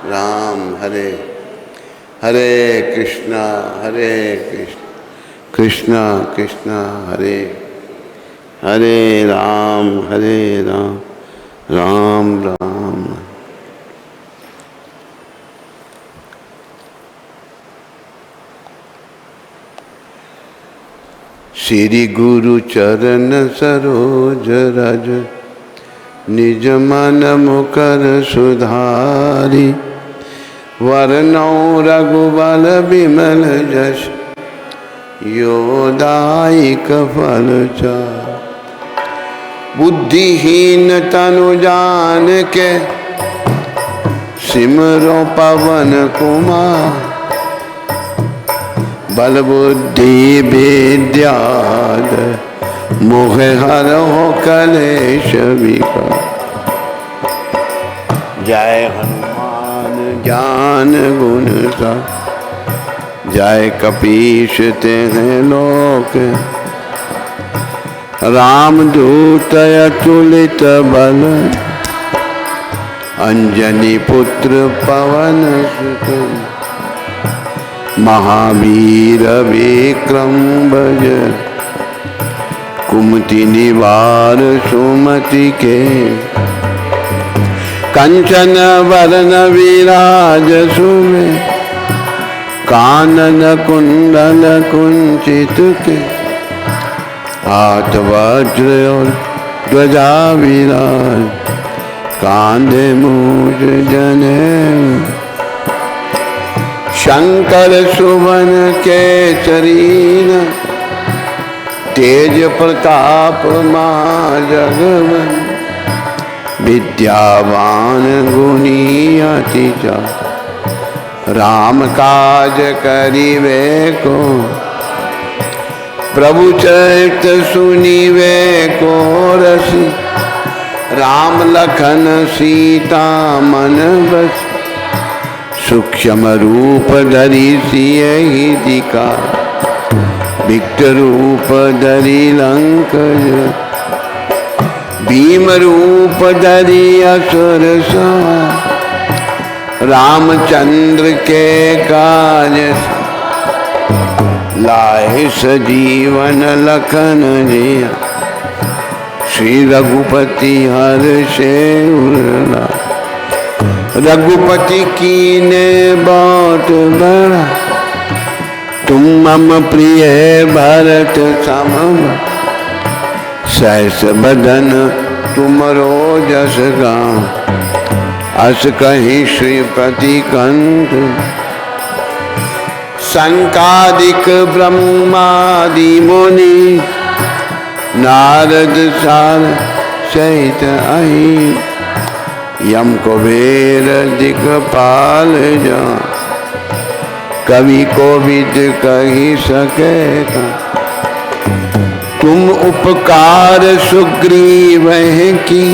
राम हरे हरे कृष्णा कृष्णा कृष्णा हरे हरे राम राम राम। श्री गुरु चरण सरोज रज निज मन मुकर सुधारी वरनौ रघुबल बिमल जस योदायक फल चारि। बुद्धिहीन तनु जान के सिमरो पवन कुमार बल बुद्धि विद्या मोह हरहु कलेश विकार। जय हनुमान ज्ञान गुण सागर जय कपीश तेहि लोक रामदूत अतुलित बल अंजनी पुत्र पवन सुत महावीर विक्रम भज कुमति निवार सुमति के कंचन वरन विराज सुमे कानन कुंडल कुंचित के हाथ वज्र और ध्वजा विराज कांधे मूज जनेऊ। शंकर सुवन केसरी तेज प्रताप महाजगवन विद्यावान गुणी अति चातुर राम काज करिवे को प्रभु चरित सुनिवे को रसी। राम लखन सीता मन बस सूक्ष्म रूप धरि सियहि दिखाए विकट रूप धरि लंक भीम रूप धरि असुर संहार। रामचंद्र के काज लाए सजीवन लखन जिया श्री रघुपति हर्षे उरला। रघुपति कीने बहुत बड़ा तुम मम प्रिय भरत सम सहस बदन तुमरो जस गाँव अस कहीं श्रीपति कंठ। संकादिक ब्रह्मादि मुनि नारद सारद सहित अहि यम कुबेर दिक्पाल जा कवि कोविद कही सके तुम उपकार सुग्रीव की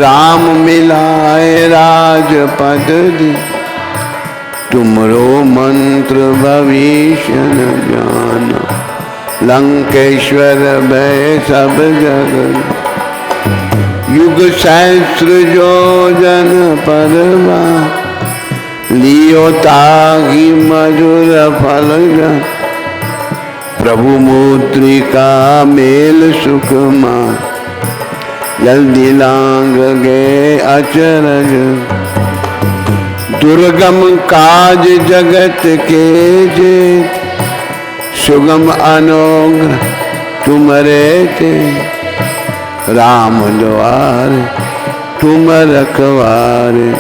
राम मिलाए राजपद दी। तुमरो मंत्र भविष्य न जाना लंकेश्वर भय सब जगत। युग सहस्र जो जन परवा लियो ताहि मधुर फल जा। प्रभु मुद्रिका मेल सुखमा जल्दी लांग गए अचरज। दुर्गम काज जगत के जेत सुगम अनोग तुमरे ते। राम द्वार तुम रखवारे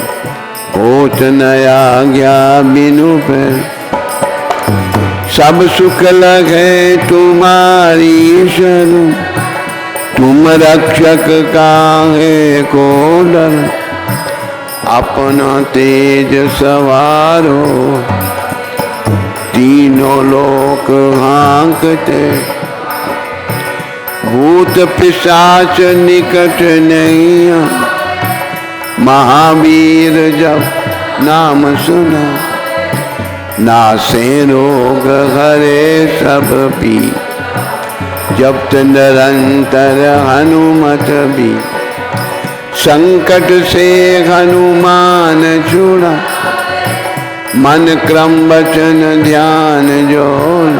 होत नया गया बिनु पे। सब सुख लगे तुम्हारी शरण तुम रक्षक काहे को डर। अपना तेज सवारो तीनों लोक हाँकते। भूत पिशाच निकट नहीं महावीर जब नाम सुना। नासे रोग हरे सब पी जप निरंतर हनुमत भी। संकट से हनुमान छुड़ा, मन क्रम वचन ध्यान जोड़,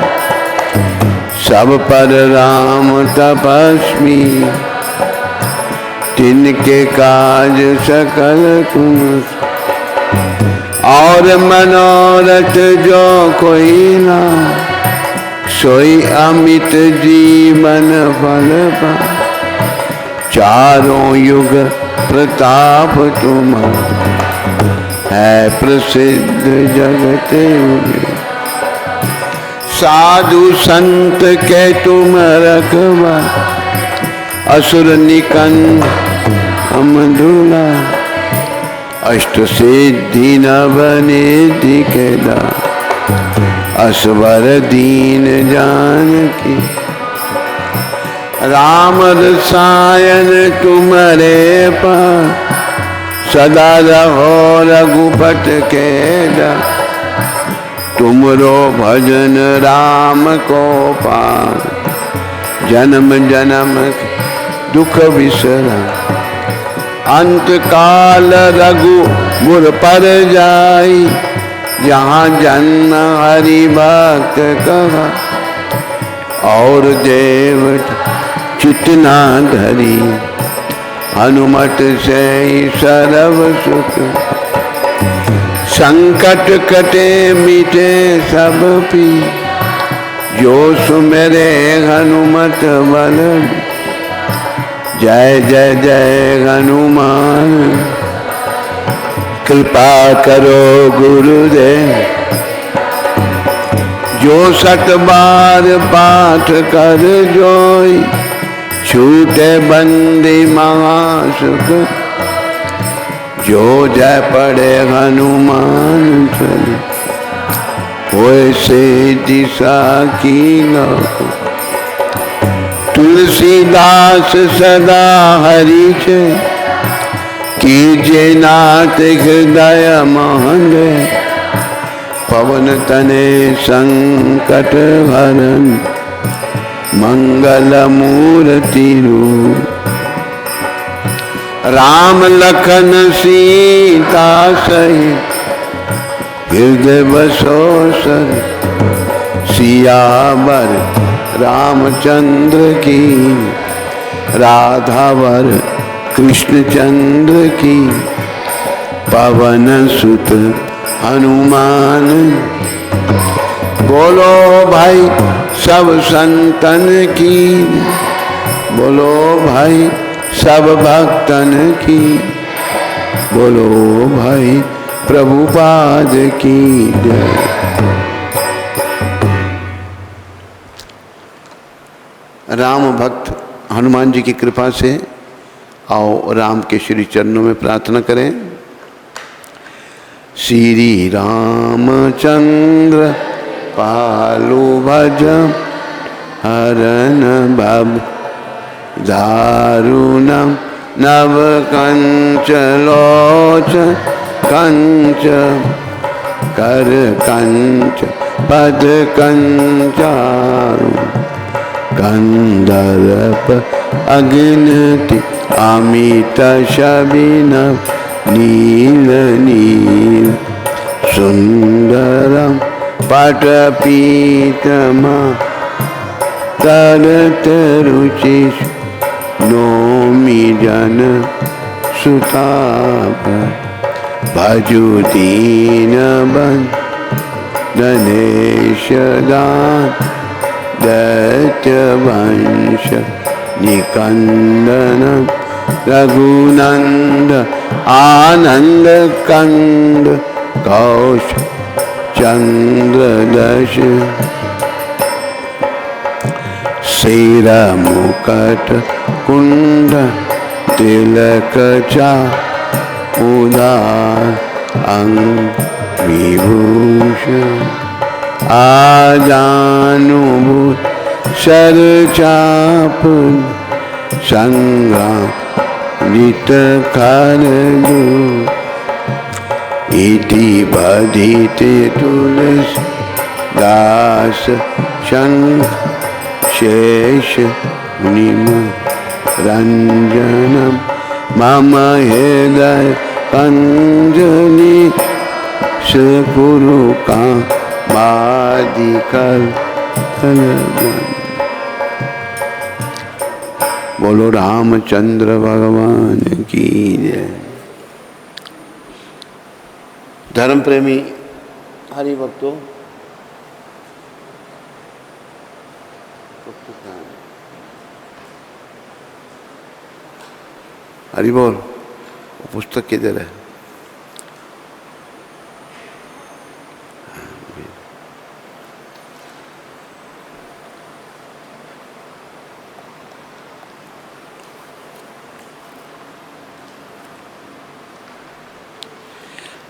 सब पर राम तपस्वी, तिनके काज सकल तुम, और मनोरथ जो कोई ना, सोई अमित जीवन फल पा, चारों युग प्रताप तुम्हारा, है प्रसिद्ध जगत में। साधु संत के तुम रखवा, असुर निकंद हम दूला, अष्ट सिद्धि नव निधि के दा, असवर दीन जानकी, राम रसायन तुम्हारे पास, सदा रहो रघुपत के दा, तुमरो भजन राम को पार, जन्म जन्म दुख विसरा, अंत काल रघुबर पर जाई, जहाँ जन्म हरि भक्त कहा, और देव चितना धरी, हनुमत से सर्व सुख, संकट कटे मिटे सब पी, जो सुमेरे हनुमत बल, जय जय जय हनुमान, कृपा करो गुरुदेव, जो सत बार पाठ कर जोई, छूटे बंदी महासुख, जो जय पढ़े हनुमान चले, होए से दिशा की लोक, तुलसीदास सदा हरि छे, कीजे नाथ हृदय मोहन, पवन तने संकट हरन, मंगल मूर्ति रूप, राम लखन सीता सहित, हृदय बसो सर, सियावर रामचंद्र की, राधावर कृष्णचंद्र की, पवन सुत हनुमान, बोलो भाई सब संतन की, बोलो भाई सब भक्तन की, बोलो भाई प्रभुपाद की जय। राम भक्त हनुमान जी की कृपा से आओ राम के श्री चरणों में प्रार्थना करें। श्री रामचंद्र पालु भज, हरन भव दारुणम, नव कंच लोचन कंच, कर कंच पद कंचारु, कंदर्प अग्नति अमित शबिन, नील नील सुंदरम पटपीतमा, तरत रुचि नोमि जन सुताप, भजु दीन बंधनेश दान, दैत्य वंश निकंदन, रघुनंद आनंद कंद, कौश चंद्र दश, सिर मुकट कुंड, तिलक चा उदार अंग विभूषण, आजानुभूत शर चाप, संग्राम जित कर दो, इति बधित तुलसी दास, शंख शेष निम रंजनम, मम हृदय पंजनी सुकुरु का बादिकल। बोलो रामचंद्र भगवान की जय। धर्म प्रेमी हरि भक्तों, हरि बोल। पुस्तक किधर है?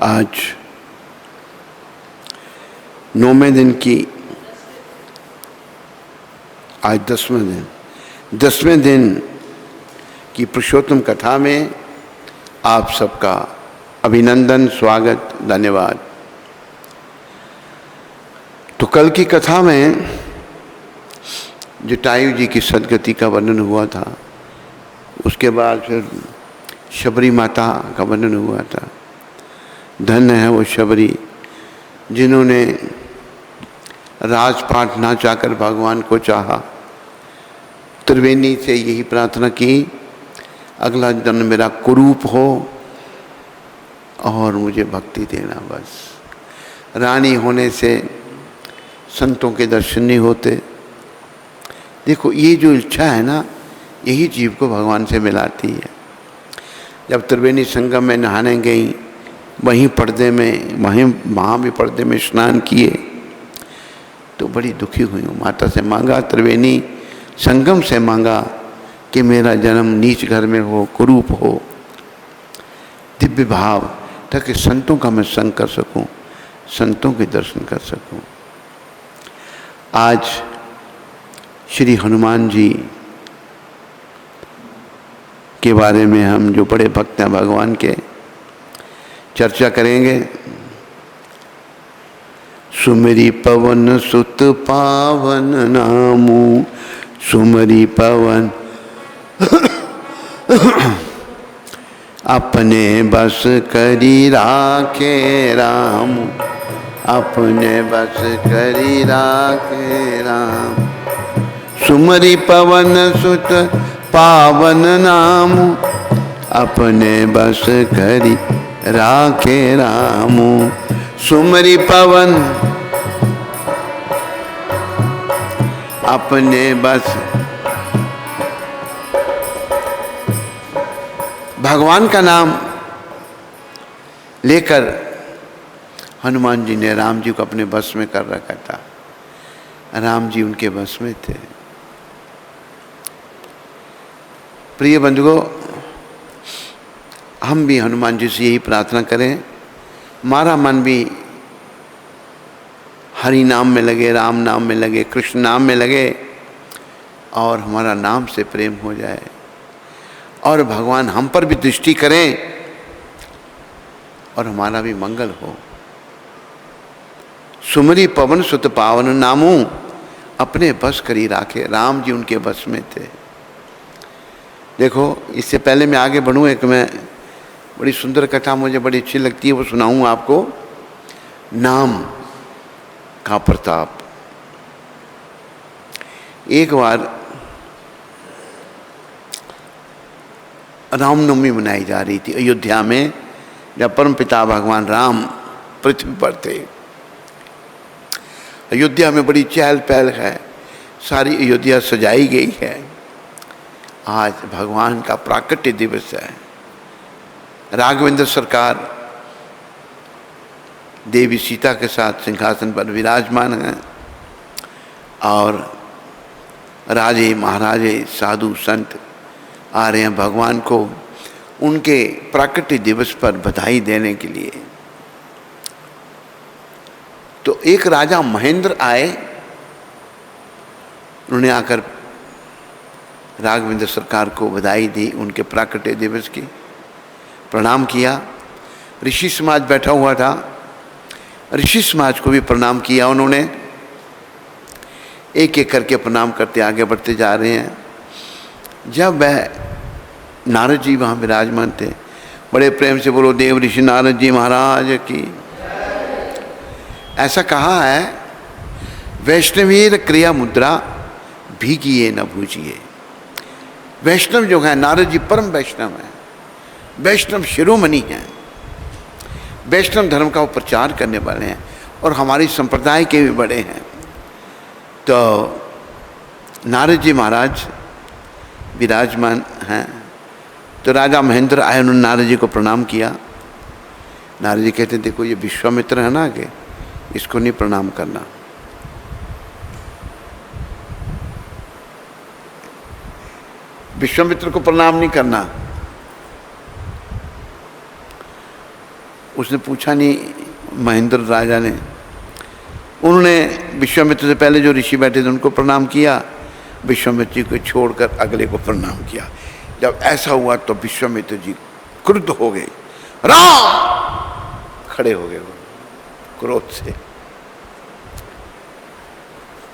आज 9वें दिन की, आज 10वें दिन की पुरुषोत्तम कथा में आप सबका अभिनंदन, स्वागत, धन्यवाद। तो कल की कथा में जटायु जी की सदगति का वर्णन हुआ था, उसके बाद फिर शबरी माता का वर्णन हुआ था। धन्य है वो शबरी जिन्होंने राजपाट ना चाहकर भगवान को चाहा, त्रिवेणी से यही प्रार्थना की, अगला जन्म मेरा कुरूप हो और मुझे भक्ति देना। बस रानी होने से संतों के दर्शन नहीं होते। देखो ये जो इच्छा है ना, यही जीव को भगवान से मिलाती है। जब त्रिवेणी संगम में नहाने गई, वहीं पर्दे में, वहाँ भी पर्दे में स्नान किए, तो बड़ी दुखी हुई हूँ। माता से मांगा, त्रिवेणी संगम से मांगा कि मेरा जन्म नीच घर में हो, कुरूप हो, दिव्य भाव, ताकि संतों का मैं संग कर सकूं, संतों के दर्शन कर सकूं। आज श्री हनुमान जी के बारे में हम जो बड़े भक्त हैं भगवान के, चर्चा करेंगे। सुमरी पवन सुत पावन नामू, सुमरी पवन अपने बस करी राखे राम, अपने बस करी राखे राम। सुमरी पवन सुत पावन नाम, अपने बस करी राखे रामू। सुमरी पवन अपने बस, भगवान का नाम लेकर हनुमान जी ने राम जी को अपने बस में कर रखा था। राम जी उनके बस में थे। प्रिय बंधुओं, हम भी हनुमान जी से यही प्रार्थना करें, हमारा मन भी हरि नाम में लगे, राम नाम में लगे, कृष्ण नाम में लगे, और हमारा नाम से प्रेम हो जाए, और भगवान हम पर भी दृष्टि करें और हमारा भी मंगल हो। सुमरी पवन सुत पावन नामू, अपने बस करी राखे। राम जी उनके बस में थे। देखो, इससे पहले मैं आगे बढ़ूँ, एक मैं बड़ी सुंदर कथा मुझे बड़ी अच्छी लगती है, वो सुनाऊँ आपको। नाम का प्रताप। एक बार रामनवमी मनाई जा रही थी अयोध्या में, जब परमपिता भगवान राम पृथ्वी पर थे। अयोध्या में बड़ी चहल पहल है, सारी अयोध्या सजाई गई है। आज भगवान का प्राकट्य दिवस है। राघवेंद्र सरकार देवी सीता के साथ सिंहासन पर विराजमान हैं, और राजे महाराजे साधु संत आ रहे हैं भगवान को उनके प्राकट्य दिवस पर बधाई देने के लिए। तो एक राजा महेंद्र आए, उन्होंने आकर राघवेंद्र सरकार को बधाई दी उनके प्राकट्य दिवस की, प्रणाम किया। ऋषि समाज बैठा हुआ था, ऋषि समाज को भी प्रणाम किया उन्होंने। एक एक करके प्रणाम करते आगे बढ़ते जा रहे हैं। जब वह नारद जी वहाँ विराजमान थे। बड़े प्रेम से बोलो देव ऋषि नारद जी महाराज की। ऐसा कहा है, वैष्णवीर क्रिया मुद्रा भीगिए न भूजिए। वैष्णव जो है, नारद जी परम वैष्णव है, वैष्णव शिरोमणि हैं, वैष्णव धर्म का वो प्रचार करने वाले हैं और हमारी संप्रदाय के भी बड़े हैं। तो नारद जी महाराज विराजमान हैं। तो राजा महेंद्र आए, उन्होंने नारद जी को प्रणाम किया। नारद जी कहते देखो ये विश्वामित्र है ना, कि इसको नहीं प्रणाम करना। विश्वामित्र को प्रणाम नहीं करना। उसने पूछा नहीं, महेंद्र राजा ने, उन्होंने विश्वामित्र से पहले जो ऋषि बैठे थे उनको प्रणाम किया, विश्वामित्र जी को छोड़कर अगले को प्रणाम किया। जब ऐसा हुआ तो विश्वामित्र जी क्रुद्ध हो गए, राम खड़े हो गए क्रोध से।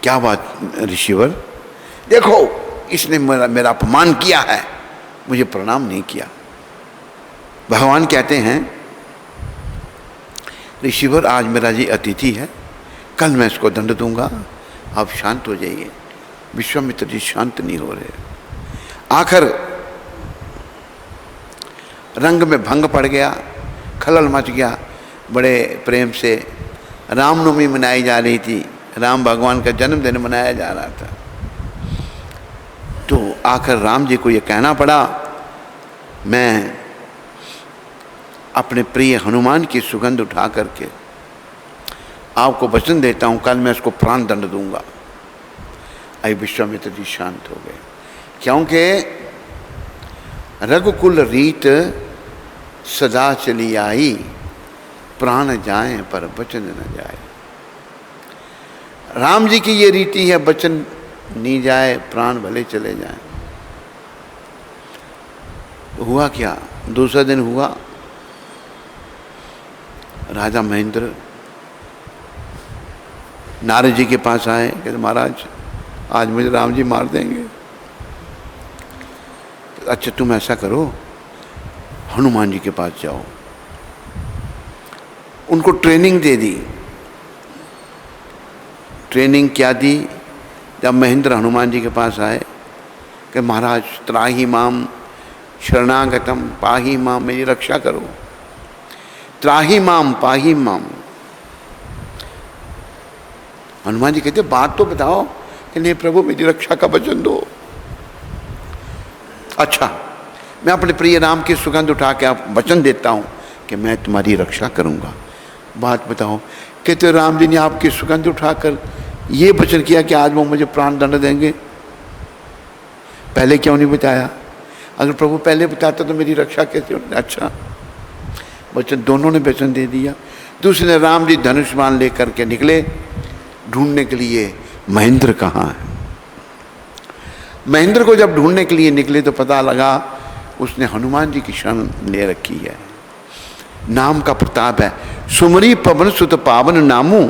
क्या बात ऋषिवर, देखो इसने मेरा अपमान किया है, मुझे प्रणाम नहीं किया। भगवान कहते हैं ऋषिवर आज मेरा जी अतिथि है, कल मैं इसको दंड दूंगा, आप शांत हो जाइए। विश्वामित्र जी शांत नहीं हो रहे। आखिर रंग में भंग पड़ गया, खलल मच गया। बड़े प्रेम से रामनवमी मनाई जा रही थी, राम भगवान का जन्मदिन मनाया जा रहा था। तो आखिर राम जी को ये कहना पड़ा, मैं अपने प्रिय हनुमान की सुगंध उठा करके आपको वचन देता हूँ, कल मैं इसको प्राण दंड दूंगा। आई विश्वामित्र जी शांत हो गए, क्योंकि रघुकुल रीत सदा चली आई, प्राण जाए पर वचन न जाए। राम जी की ये रीति है, वचन नहीं जाए प्राण भले चले जाए। हुआ क्या, दूसरा दिन हुआ, राजा महेंद्र नारद जी के पास आए, कहते महाराज आज मुझे राम जी मार देंगे। अच्छा तुम ऐसा करो, हनुमान जी के पास जाओ। उनको ट्रेनिंग दे दी। ट्रेनिंग क्या दी, जब महेंद्र हनुमान जी के पास आए कि महाराज त्राही माम शरणागतम पाही माम, मेरी रक्षा करो। त्राही माम पाही माम। हनुमान जी कहते बात तो बताओ कि नहीं प्रभु मेरी रक्षा का वचन दो। अच्छा मैं अपने प्रिय राम की सुगंध उठा के आप वचन देता हूं कि मैं तुम्हारी रक्षा करूंगा। बात बताओ। कहते राम जी ने आपकी सुगंध उठाकर ये वचन किया कि आज वो मुझे प्राण दंड देंगे, पहले क्यों नहीं बताया? अगर प्रभु पहले बताता तो मेरी रक्षा कैसे होती? अच्छा वचन, दोनों ने वचन दे दिया। दूसरे राम जी धनुष बाण लेकर के निकले ढूंढने के लिए महेंद्र कहाँ है। महेंद्र को जब ढूंढने के लिए निकले तो पता लगा उसने हनुमान जी की शरण ले रखी है। नाम का प्रताप है, सुमरी पवन सुत पावन नामू,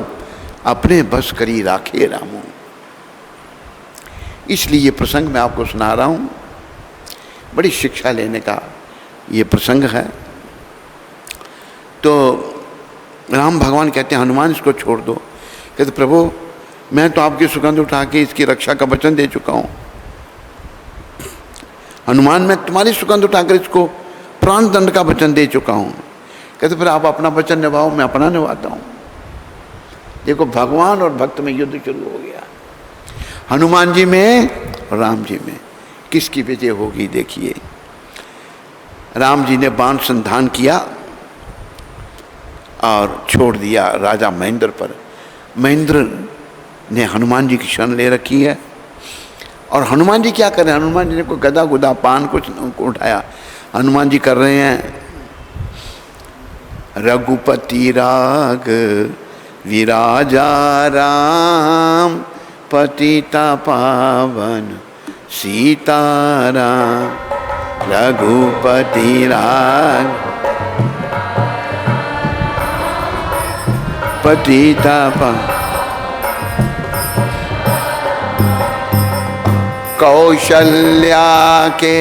अपने बस करी राखे रामू। इसलिए ये प्रसंग मैं आपको सुना रहा हूँ, बड़ी शिक्षा लेने का ये प्रसंग है। तो राम भगवान कहते हैं हनुमान इसको छोड़ दो। कहते प्रभु मैं तो आपकी सुगंध उठा के इसकी रक्षा का वचन दे चुका हूँ। हनुमान मैं तुम्हारी सुगंध उठाकर इसको प्राण दंड का वचन दे चुका हूँ। कहते फिर आप अपना वचन निभाओ, मैं अपना निभाता हूँ। देखो भगवान और भक्त में युद्ध शुरू हो गया, हनुमान जी में और राम जी में। किसकी विजय होगी देखिए। राम जी ने बाण संधान किया और छोड़ दिया राजा महेंद्र पर। महेंद्र ने हनुमान जी की शरण ले रखी है। और हनुमान जी क्या कर रहे हैं? हनुमान जी ने कोई गदा गुदा पान कुछ उठाया, हनुमान जी कर रहे हैं रघुपति राग विराजा राम, पतिता पावन सीताराम। रघुपति राग पतिता पावन, कौशल्या के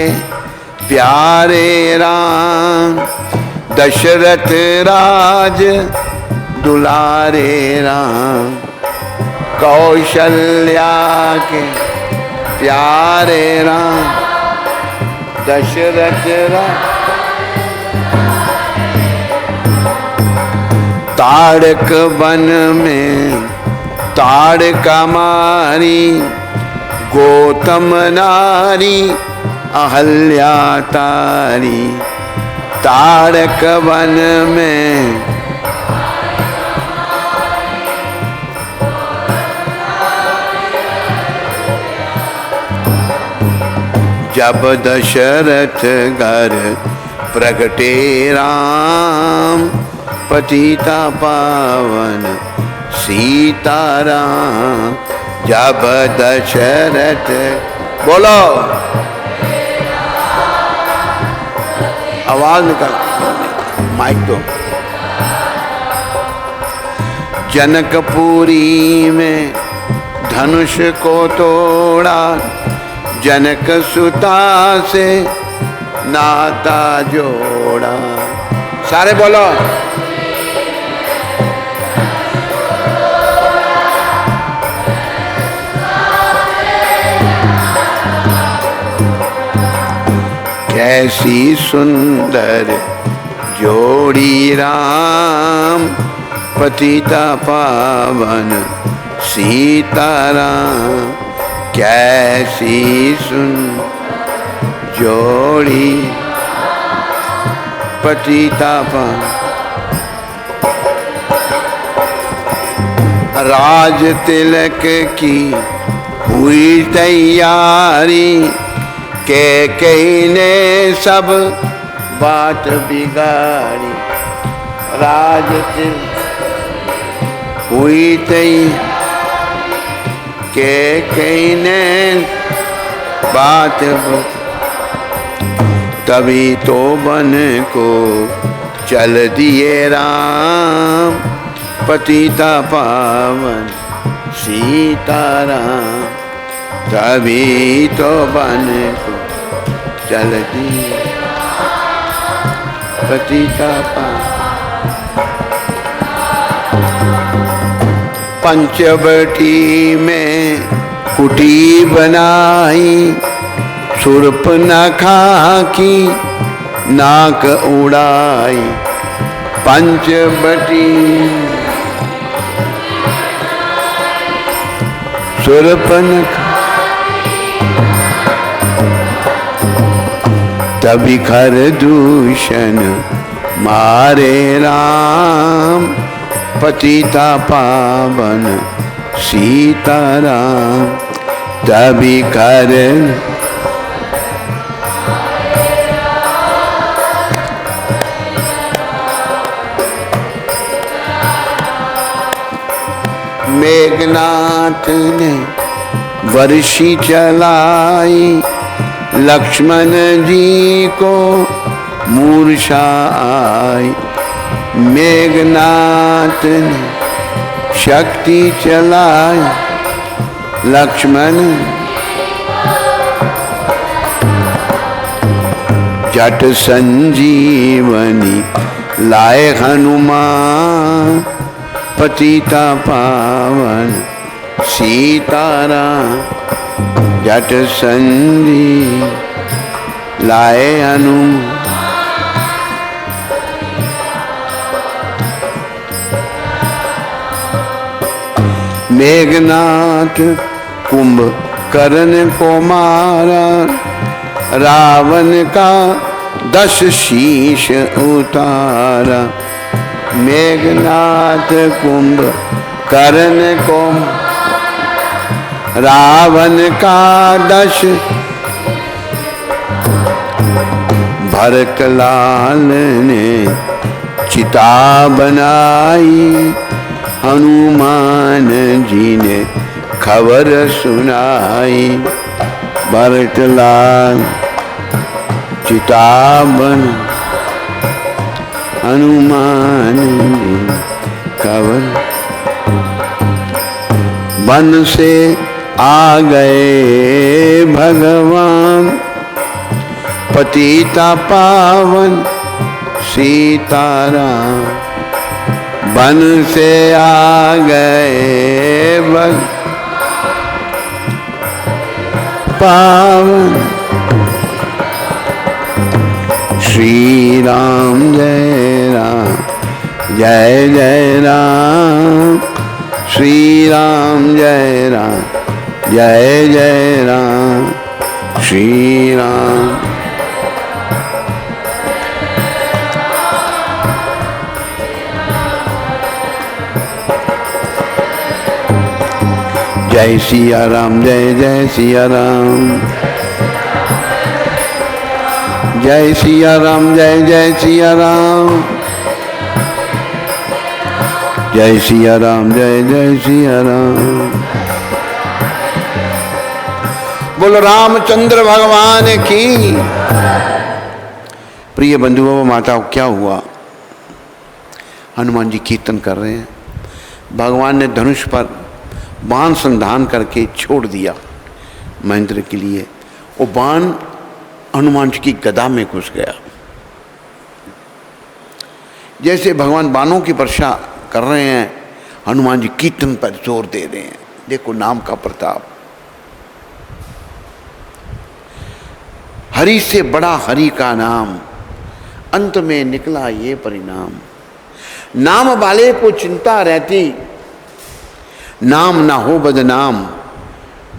प्यारे राम, दशरथ राज दुलारे राम, कौशल्या के प्यारे राम, दशरथ राज। ताड़क वन में ताड़का मारी, गौतम नारी अहल्या तारी। ताड़क वन में जब दशरथ घर प्रगटे राम, पतिता पावन सीताराम। जब दशरथ, बोलो आवाज निकल, माइक दो। जनकपुरी में धनुष को तोड़ा, जनक सुता से नाता जोड़ा। सारे बोलो, कैसी सुंदर जोड़ी राम, पतिता पावन सीताराम। कैसी सुंदर जोड़ी, पतिता पावन। राज तिलक की हुई तैयारी, कैकेयी ने सब बात बिगाड़ी। राज हुई तैयारी, कैकेयी ने बात, तभी तो बन को चल दिए राम, पतिता पावन सीताराम। तभी तो बन को चल दिए पतिता पावन। पंचवटी में कुटी बनाई, शूर्पणखा की नाक उड़ाई। पंचवटी शूर्पणखा, तभी खरदूषण मारे राम, पतिता पावन सीताराम। तभी कर मेघनाथ ने वर्षी चलाई, लक्ष्मण जी को मूर्छा आई। मेघनाथ ने शक्ति चलाई, लक्ष्मण जट संजीवनी लाए हनुमान, पतिता पावन सीताराम। जट संजी लाए हनुमान, मेघनाथ कुंभकर्ण को मारा, रावण का 10 शीश उतारा। मेघनाथ कुंभकर्ण को, रावण का 10, भरतलाल ने चिता बनाई, हनुमान जी ने खबर सुनाई। भरतलाल चिता बन, हनुमान जी खबर। वन से आ गए भगवान, पतिता पावन सीताराम, वन से आ गए वन पावन। श्री राम जय राम जय जय राम, श्री राम जय राम जय जय राम, श्री राम। जय सिया राम जय जय सिया राम, जय सिया राम जय जय सिया राम, जय सिया राम जय जय सिया राम। बोलो रामचंद्र भगवान की। प्रिय बंधुओं माताओं, क्या हुआ? हनुमान जी कीर्तन कर रहे हैं। भगवान ने धनुष पर बाण संधान करके छोड़ दिया महेंद्र के लिए। वो बाण हनुमान जी की गदा में घुस गया। जैसे भगवान बाणों की वर्षा कर रहे हैं, हनुमान जी कीर्तन पर जोर दे रहे हैं। देखो नाम का प्रताप। हरि से बड़ा हरि का नाम, अंत में निकला ये परिणाम। नाम वाले को चिंता रहती, नाम ना हो बदनाम।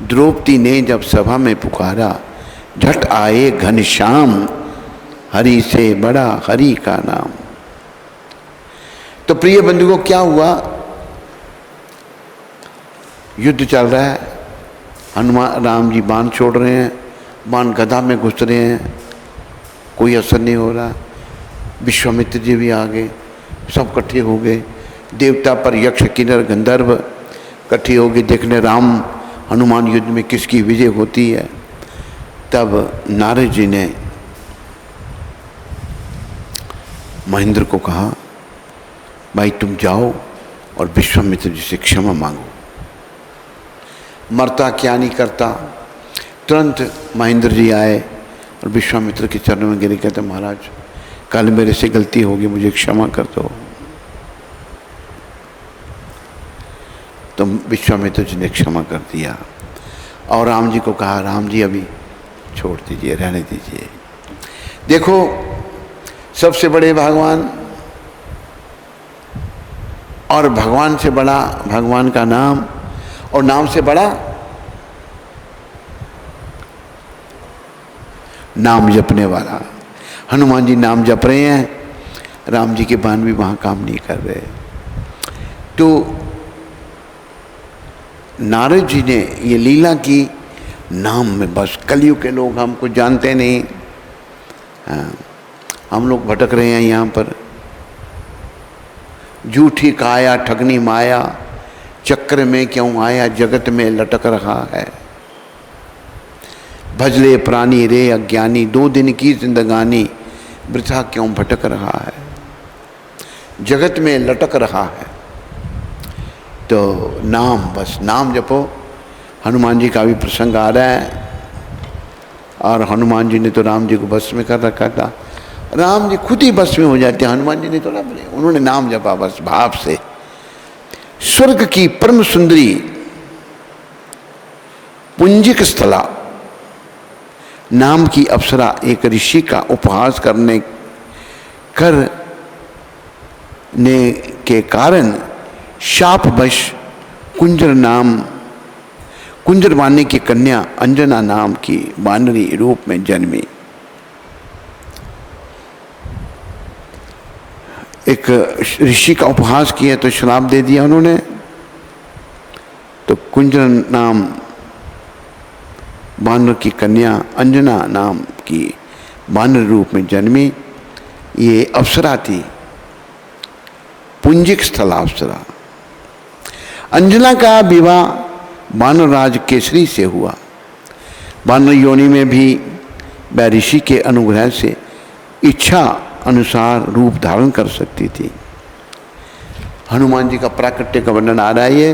द्रौपदी ने जब सभा में पुकारा, झट आए घनश्याम, हरि से बड़ा हरि का नाम। तो प्रिय बंधुओं, क्या हुआ? युद्ध चल रहा है। हनुमान राम जी बाण छोड़ रहे हैं, बाण गदा में घुस रहे हैं, कोई असर नहीं हो रहा। विश्वामित्र जी भी आ गए, सब इकट्ठे हो गए। देवता पर यक्ष किन्नर गंधर्व इकट्ठे हो गए देखने राम हनुमान युद्ध में किसकी विजय होती है। तब नारद जी ने महेंद्र को कहा, भाई तुम जाओ और विश्वामित्र जी से क्षमा मांगो। मरता क्या नहीं करता। तुरंत महेंद्र जी आए और विश्वामित्र के चरणों में गिरे, कहते महाराज कल मेरे से गलती होगी, मुझे क्षमा कर दो। तो विश्वामित्र जी ने क्षमा कर दिया और राम जी को कहा, राम जी अभी छोड़ दीजिए, रहने दीजिए। देखो सबसे बड़े भगवान और भगवान से बड़ा भगवान का नाम, और नाम से बड़ा नाम जपने वाला। हनुमान जी नाम जप रहे हैं, राम जी के बाण भी वहां काम नहीं कर रहे। तो नारद जी ने ये लीला की नाम में। बस कलयुग के लोग हमको जानते नहीं। हम लोग भटक रहे हैं यहाँ पर। झूठी काया ठगनी माया, चक्र में क्यों आया, जगत में लटक रहा है। भजले प्राणी रे अज्ञानी, 2 दिन की जिंदगानी, वृथा क्यों भटक रहा है, जगत में लटक रहा है। तो नाम, बस नाम जपो। हनुमान जी का भी प्रसंग आ रहा है और हनुमान जी ने तो राम जी को बस में कर रखा था। राम जी खुद ही बस में हो जाते हैं, हनुमान जी ने तो उन्होंने नाम जपा बस भाव से। स्वर्ग की परम सुंदरी पुंजिक स्थला नाम की अप्सरा एक ऋषि का उपहास करने के कारण शापवश कुंजर वाणी की कन्या अंजना नाम की वानरी रूप में जन्मी। एक ऋषि का उपहास किया तो श्राप दे दिया उन्होंने। तो कुंजर नाम वानर की कन्या अंजना नाम की वानर रूप में जन्मी। ये अप्सरा थी, पुंजिक स्थल अप्सरा। अंजना का विवाह वानरराज केसरी से हुआ। वानर योनि में भी वह ऋषि के अनुग्रह से इच्छा अनुसार रूप धारण कर सकती थी। हनुमान जी का प्राकट्य का वर्णन आ रहा है। ये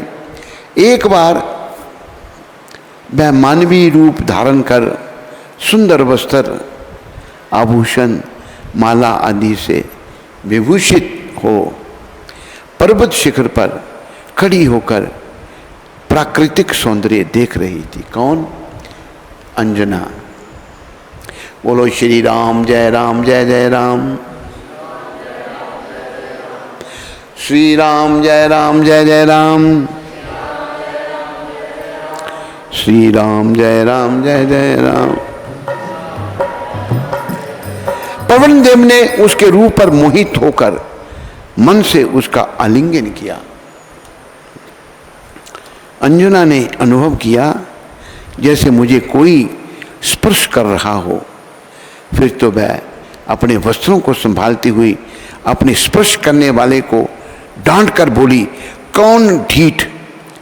एक बार वह मानवीय रूप धारण कर सुंदर वस्त्र आभूषण माला आदि से विभूषित हो पर्वत शिखर पर खड़ी होकर प्राकृतिक सौंदर्य देख रही थी। कौन? अंजना। बोलो श्री राम जय राम जय जय राम, श्री राम जय राम जय जय राम, श्री राम जय राम जय जय राम। पवन देव ने उसके रूप पर मोहित होकर मन से उसका आलिंगन किया। अंजना ने अनुभव किया जैसे मुझे कोई स्पर्श कर रहा हो। फिर तो वह अपने वस्त्रों को संभालती हुई अपने स्पर्श करने वाले को डांट कर बोली, कौन ढीठ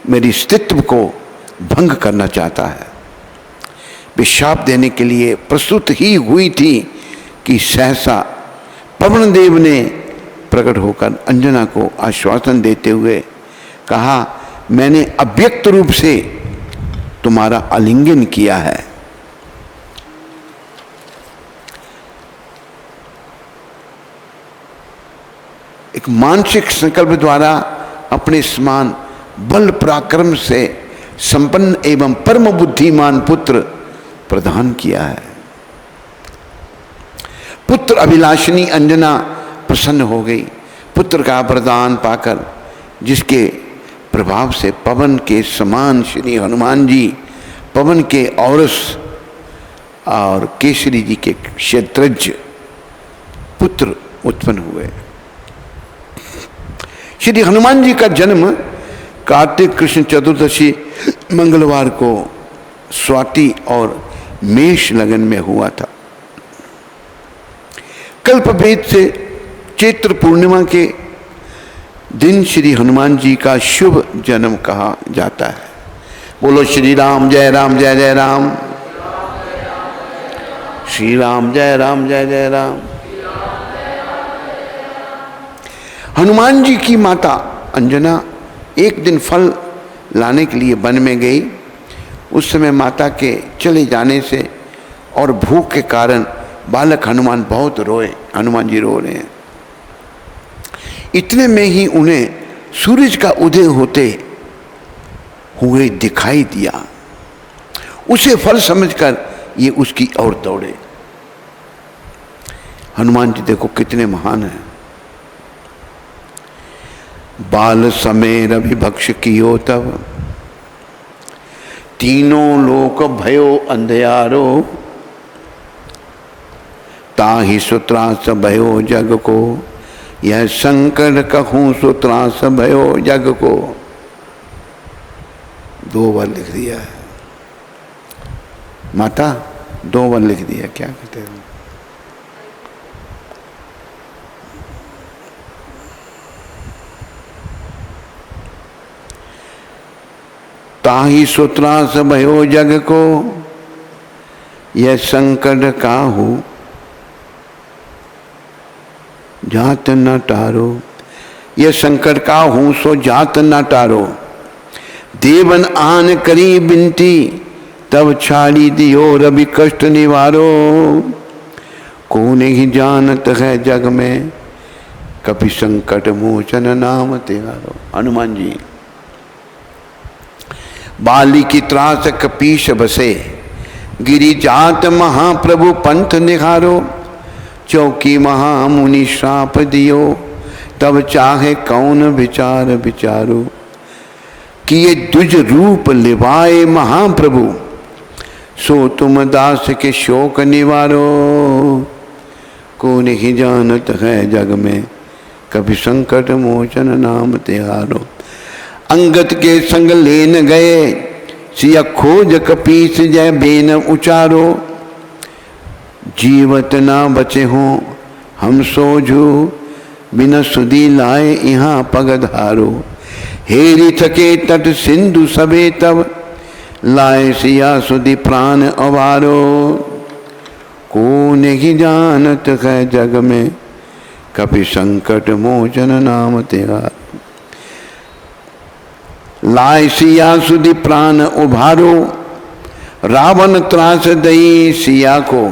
मेरी स्थित्व को भंग करना चाहता है। वे शाप देने के लिए प्रस्तुत ही हुई थी कि सहसा पवन देव ने प्रकट होकर अंजना को आश्वासन देते हुए कहा, मैंने अव्यक्त रूप से तुम्हारा आलिंगन किया है। एक मानसिक संकल्प द्वारा अपने समान बल पराक्रम से संपन्न एवं परम बुद्धिमान पुत्र प्रदान किया है। पुत्र अभिलाषिनी अंजना प्रसन्न हो गई। पुत्र का वरदान पाकर जिसके प्रभाव से पवन के समान श्री हनुमान जी पवन के औरस और केसरी जी के क्षेत्रज पुत्र उत्पन्न हुए। श्री हनुमान जी का जन्म कार्तिक कृष्ण चतुर्दशी मंगलवार को स्वाति और मेष लगन में हुआ था। कल्पभेद से चैत्र पूर्णिमा के दिन श्री हनुमान जी का शुभ जन्म कहा जाता है। बोलो श्री राम जय राम जय जय राम, श्री राम जय राम जय जय राम। हनुमान जी की माता अंजना एक दिन फल लाने के लिए वन में गई। उस समय माता के चले जाने से और भूख के कारण बालक हनुमान बहुत रोए। हनुमान जी रो रहे हैं। इतने में ही उन्हें सूरज का उदय होते हुए दिखाई दिया। उसे फल समझकर ये उसकी ओर दौड़े। हनुमान जी देखो कितने महान हैं। बाल समय रवि भक्ष कियो तब, तीनों लोक भयो अंधयारो, ताहि सुत्रास भयो जग को, यह संकट कहूँ सुत्रास भयो जग को। 2 बार लिख दिया है माता, 2 बार लिख दिया। क्या कहते हैं? ताहि सुत्रास भयो जग को, यह संकट काहू जात न टारो। यह संकट काहू सो जात न टारो, देवन आन करी बिनती, तब छाड़ी दियो रवि कष्ट निवारो। को नहीं जानत है जग में, कपि संकट मोचन नाम तिहारो। हनुमान जी। बाली की त्रास कपीश बसे, गिरी जात महाप्रभु पंथ निहारो। चौकी महामुनि श्राप दियो, तब चाहे कौन विचार विचारो। कि ये दुज रूप लिवाए महाप्रभु, सो तुम दास के शोक निवारो। को नहीं जानत है जग में, कभी संकट मोचन नाम तिहारो। अंगत के संग लेन गए, सिया खोज कपीस जय बेन उचारो। जीवत ना बचे हो हम सोझू, बिना सुधी लाए यहाँ पगधारो। हेरी थके तट सिंधु सबे तब, लाए सिया सुधी प्राण अवारो। को नहीं जानत है जग में, कभी संकट मोचन नाम तिहारो। लाए सिया सुधी प्राण उभारो, रावण त्रास दई सिया को।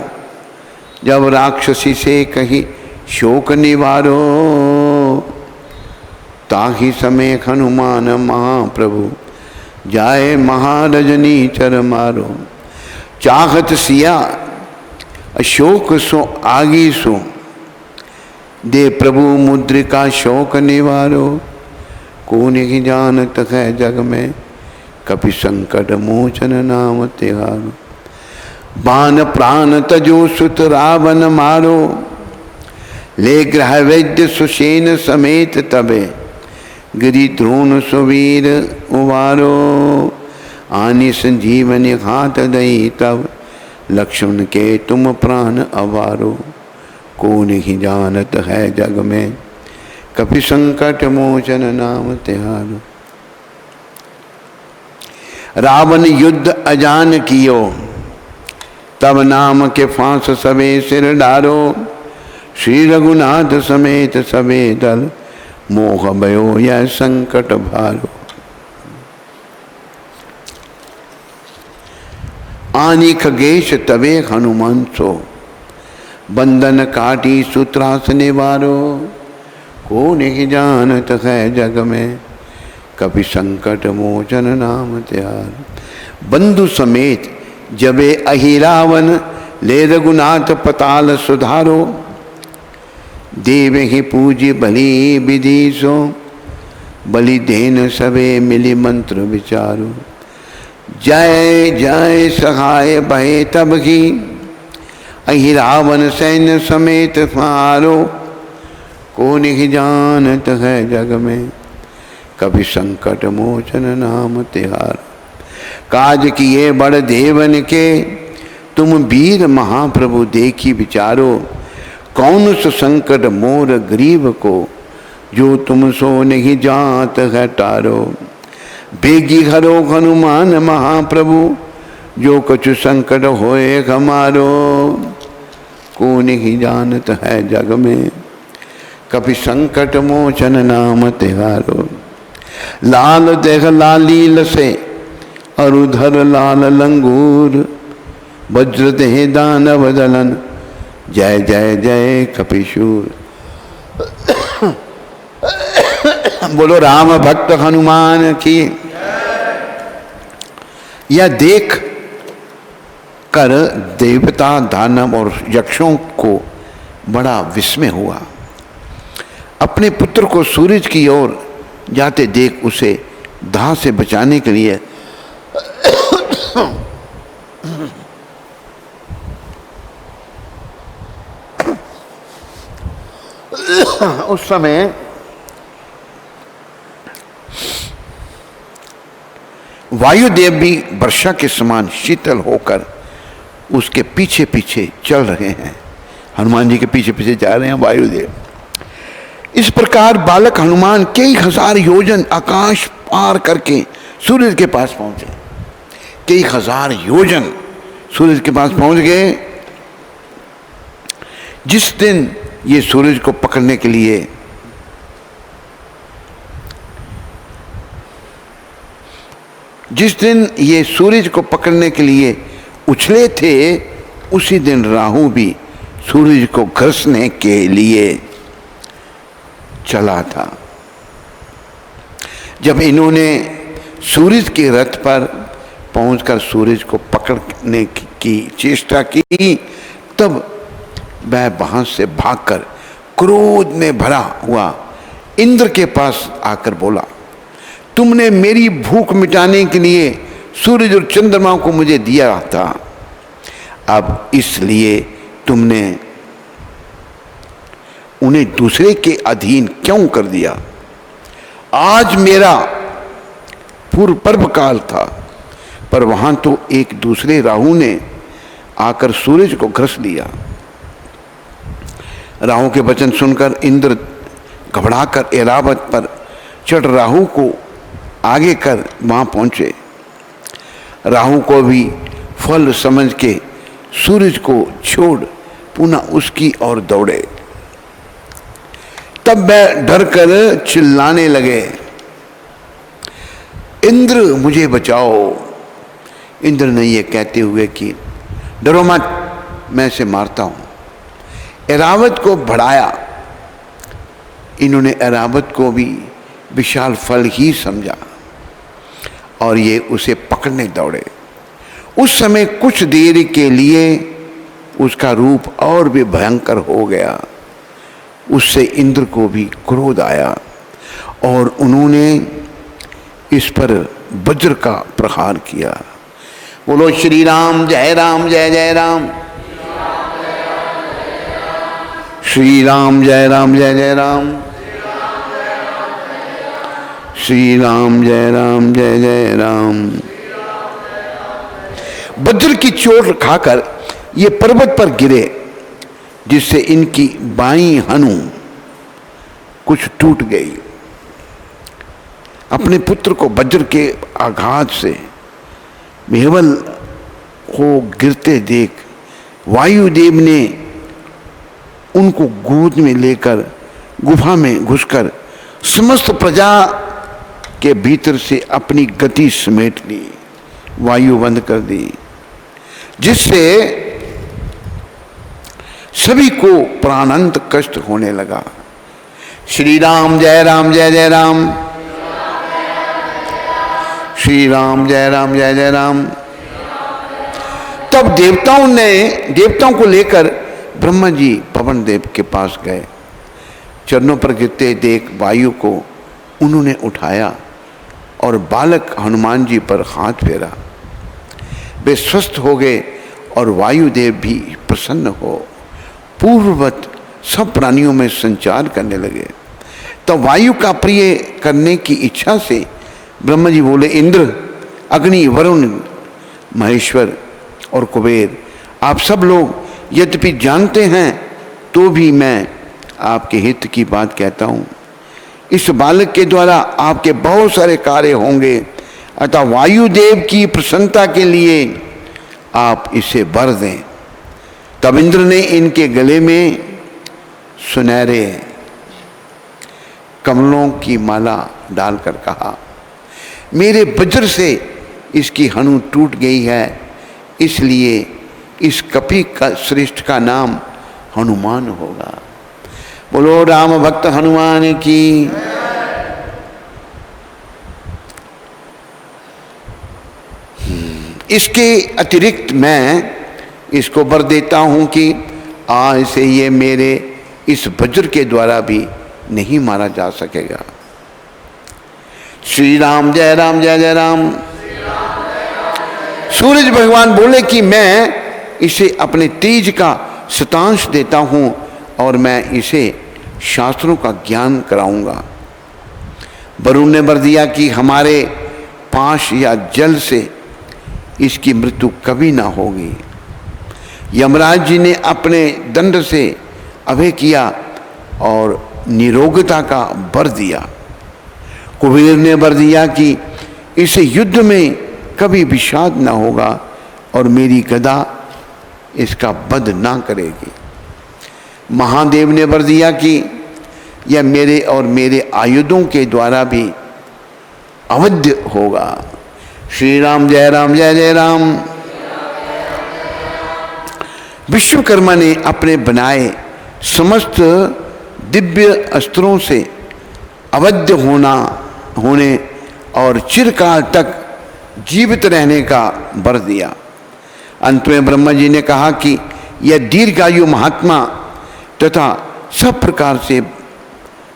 जब राक्षसी से कही शोक निवारो, ताहि समय हनुमान महाप्रभु जाए महारजनी चर मारो। चाहत सिया अशोक सो आगी सो, दे प्रभु मुद्रिका शोक निवारो। को नहीं जानत है जग में, कपि संकट मोचन नाम तिहारो। बान प्राण तजो सुत रावण मारो, ले ग्रह वैद्य सुसेन समेत तबे, गिरि द्रोण सुवीर उबारो। आनि संजीवनी हाथ दई तब, लक्ष्मण के तुम प्राण अवारो। को नहीं जानत है जग में, कपि संकट मोचन नाम तिहारो। रावण युद्ध अजान कियो, तब नाम के फांस सबे सिर डारो। श्री रघुनाथ समेत सबे दल, मोह भयो यह संकट भारो। आनी खगेश तबे हनुमान सो, बंधन काटी सूत्रास निवारो। को नहीं जानत है जग में, कपि संकट मोचन नाम त्यार। बंधु समेत जबे अहिरावन, ले रघुनाथ पताल सुधारो। देव ही पूज्य बलि विधि सो, बलि देन सबे मिली मंत्र विचारो। जय जय सहाय बहे तब की, अहिरावन सैन्य समेत मारो। को नहीं जानत है जग में, कभी संकट मोचन नाम तिहार। काज किए बड़ देवन के, तुम वीर महाप्रभु देखी विचारो। कौन सो संकट मोर गरीब को, जो तुम सो नहीं जात है टारो। बेगी हरो हनुमान महाप्रभु, जो कछु संकट होए हमारो। को नहीं जानत है जग में, कभी संकट मोचन नाम तिहारो। लाल देह लाली लसे, अरुधर लाल लंगूर। वज्र देह दानव दलन, जय जय जय कपिशूर। बोलो राम भक्त हनुमान की। यह देख कर देवता दानव और यक्षों को बड़ा विस्मय हुआ। अपने पुत्र को सूरज की ओर जाते देख उसे दाह से बचाने के लिए उस समय वायुदेव भी वर्षा के समान शीतल होकर उसके पीछे पीछे चल रहे हैं। हनुमान जी के पीछे पीछे जा रहे हैं वायुदेव। इस प्रकार बालक हनुमान कई हजार योजन आकाश पार करके सूरज के पास पहुंचे। कई हजार योजन सूरज के पास पहुंच गए। जिस दिन ये सूरज को पकड़ने के लिए उछले थे, उसी दिन राहु भी सूरज को घसने के लिए चला था। जब इन्होंने सूरज के रथ पर पहुंचकर सूरज को पकड़ने की चेष्टा की, तब वह वहां से भागकर क्रोध में भरा हुआ इंद्र के पास आकर बोला, तुमने मेरी भूख मिटाने के लिए सूरज और चंद्रमा को मुझे दिया था, अब इसलिए तुमने उन्हें दूसरे के अधीन क्यों कर दिया। आज मेरा पूर्व पर्व काल था, पर वहां तो एक दूसरे राहु ने आकर सूरज को घस लिया। राहु के वचन सुनकर इंद्र घबराकर ऐरावत पर चढ़ राहु को आगे कर वहां पहुंचे। राहु को भी फल समझ के सूरज को छोड़ पुनः उसकी ओर दौड़े। तब वह डर कर चिल्लाने लगे, इंद्र मुझे बचाओ। इंद्र ने यह कहते हुए कि डरो मत, मैं इसे मारता हूं। ऐरावत को बढ़ाया। इन्होंने ऐरावत को भी विशाल फल ही समझा और ये उसे पकड़ने दौड़े। उस समय कुछ देर के लिए उसका रूप और भी भयंकर हो गया। उससे इंद्र को भी क्रोध आया और उन्होंने इस पर वज्र का प्रहार किया। बोलो श्री राम जय राम जय जय राम, श्री राम जय राम जय जय राम, श्री राम जय राम जय जय राम। वज्र की चोट खाकर ये पर्वत पर गिरे, जिससे इनकी बाईं हनु कुछ टूट गई। अपने पुत्र को वज्र के आघात से बेहवल हो गिरते देख वायुदेव ने उनको गोद में लेकर गुफा में घुसकर समस्त प्रजा के भीतर से अपनी गति समेट ली, वायु बंद कर दी, जिससे सभी को प्राणांत कष्ट होने लगा। श्री राम जय राम जय जय राम, श्री राम जय राम जय जय राम। तब देवताओं को लेकर ब्रह्मा जी पवन देव के पास गए। चरणों पर गिरते देख वायु को उन्होंने उठाया और बालक हनुमान जी पर हाथ फेरा। वे स्वस्थ हो गए और वायुदेव भी प्रसन्न हो पूर्ववत सब प्राणियों में संचार करने लगे। तो वायु का प्रिय करने की इच्छा से ब्रह्मा जी बोले, इंद्र, अग्नि, वरुण, महेश्वर और कुबेर, आप सब लोग यद्यपि जानते हैं तो भी मैं आपके हित की बात कहता हूँ। इस बालक के द्वारा आपके बहुत सारे कार्य होंगे, अतः वायुदेव की प्रसन्नता के लिए आप इसे वर दें। तब इंद्र ने इनके गले में सुनहरे कमलों की माला डालकर कहा, मेरे वज्र से इसकी हनु टूट गई है, इसलिए इस कपि का श्रेष्ठ का नाम हनुमान होगा। बोलो राम भक्त हनुमान की। इसके अतिरिक्त मैं इसको वर देता हूं कि आज से ये मेरे इस वज्र के द्वारा भी नहीं मारा जा सकेगा। श्री राम जय राम जय जय राम। सूरज भगवान बोले कि मैं इसे अपने तेज का शतांश देता हूं और मैं इसे शास्त्रों का ज्ञान कराऊंगा। वरुण ने वर दिया कि हमारे पाश या जल से इसकी मृत्यु कभी ना होगी। यमराज जी ने अपने दंड से अभय किया और निरोगता का वर दिया। कुबेर ने वर दिया कि इसे युद्ध में कभी विषाद ना होगा और मेरी गदा इसका वध ना करेगी। महादेव ने वर दिया कि यह मेरे और मेरे आयुधों के द्वारा भी अवध्य होगा। श्री राम जय राम जय जय राम। विश्वकर्मा ने अपने बनाए समस्त दिव्य अस्त्रों से अवध्य होने और चिरकाल तक जीवित रहने का वर दिया। अंत में ब्रह्मा जी ने कहा कि यह दीर्घायु महात्मा तथा सब प्रकार से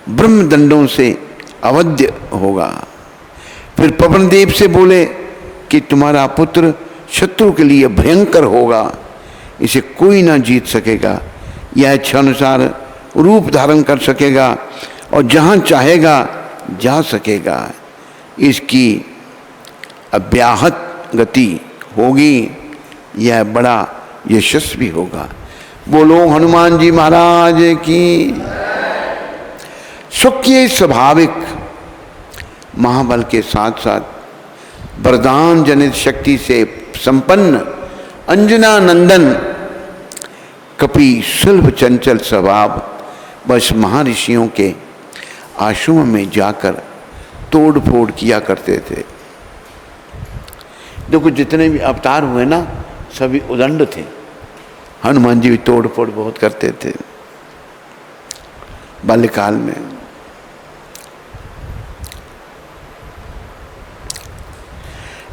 ब्रह्मदंडों से अवध्य होगा। फिर पवन देव से बोले कि तुम्हारा पुत्र शत्रु के लिए भयंकर होगा, इसे कोई ना जीत सकेगा। यह इच्छानुसार रूप धारण कर सकेगा और जहाँ चाहेगा जा सकेगा। इसकी अव्याहत गति होगी, यह बड़ा यशस्वी होगा। बोलो हनुमान जी महाराज की। स्वकीय स्वाभाविक महाबल के साथ साथ वरदान जनित शक्ति से संपन्न अंजना नंदन कपि सुलभ चंचल स्वभाव बस महर्षियों के आश्रम में जाकर तोड़ फोड़ किया करते थे। देखो जितने भी अवतार हुए ना सभी उदंड थे। हनुमान जी भी तोड़ फोड़ बहुत करते थे। बाल्यकाल में।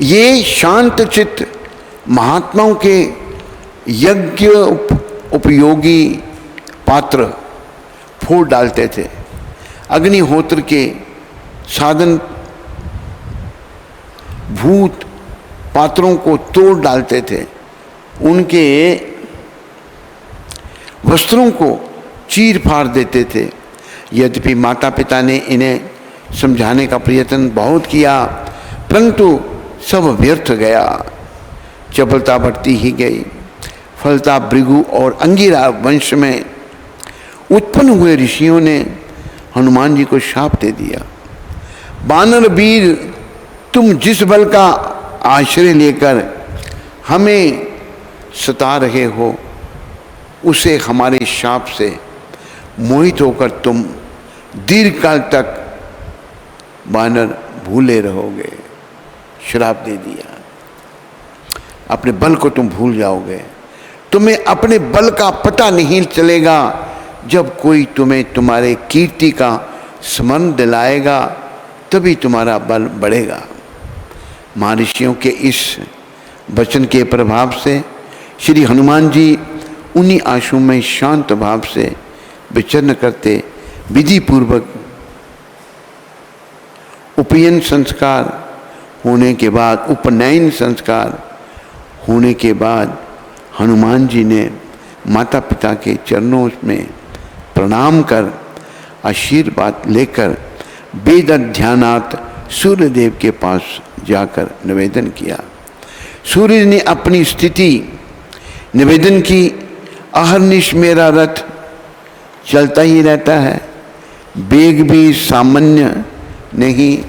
ये शांत चित्त महात्माओं के यज्ञ उपयोगी पात्र फोड़ डालते थे, अग्निहोत्र के साधन भूत पात्रों को तोड़ डालते थे, उनके वस्त्रों को चीर फाड़ देते थे। यद्यपि माता पिता ने इन्हें समझाने का प्रयत्न बहुत किया, परंतु सब व्यर्थ गया। चपलता बढ़ती ही गई। फलता भृगु और अंगिरा वंश में उत्पन्न हुए ऋषियों ने हनुमान जी को शाप दे दिया। वानर वीर, तुम जिस बल का आश्रय लेकर हमें सता रहे हो, उसे हमारे शाप से मोहित होकर तुम दीर्घ काल तक वानर भूले रहोगे। श्राप दे दिया, अपने बल को तुम भूल जाओगे। तुम्हें अपने बल का पता नहीं चलेगा। जब कोई तुम्हें तुम्हारे कीर्ति का स्मरण दिलाएगा, तभी तुम्हारा बल बढ़ेगा। महर्षियों के इस वचन के प्रभाव से श्री हनुमान जी उन्हीं आंसुओं में शांत भाव से विचरण करते, विधि पूर्वक उपनयन संस्कार होने के बाद, उपनयन संस्कार होने के बाद हनुमान जी ने माता पिता के चरणों में प्रणाम कर आशीर्वाद लेकर वेद ध्यानात् सूर्यदेव के पास जाकर निवेदन किया। सूर्य ने अपनी स्थिति निवेदन की, अहर्निश मेरा रथ चलता ही रहता है, वेग भी सामान्य नहीं।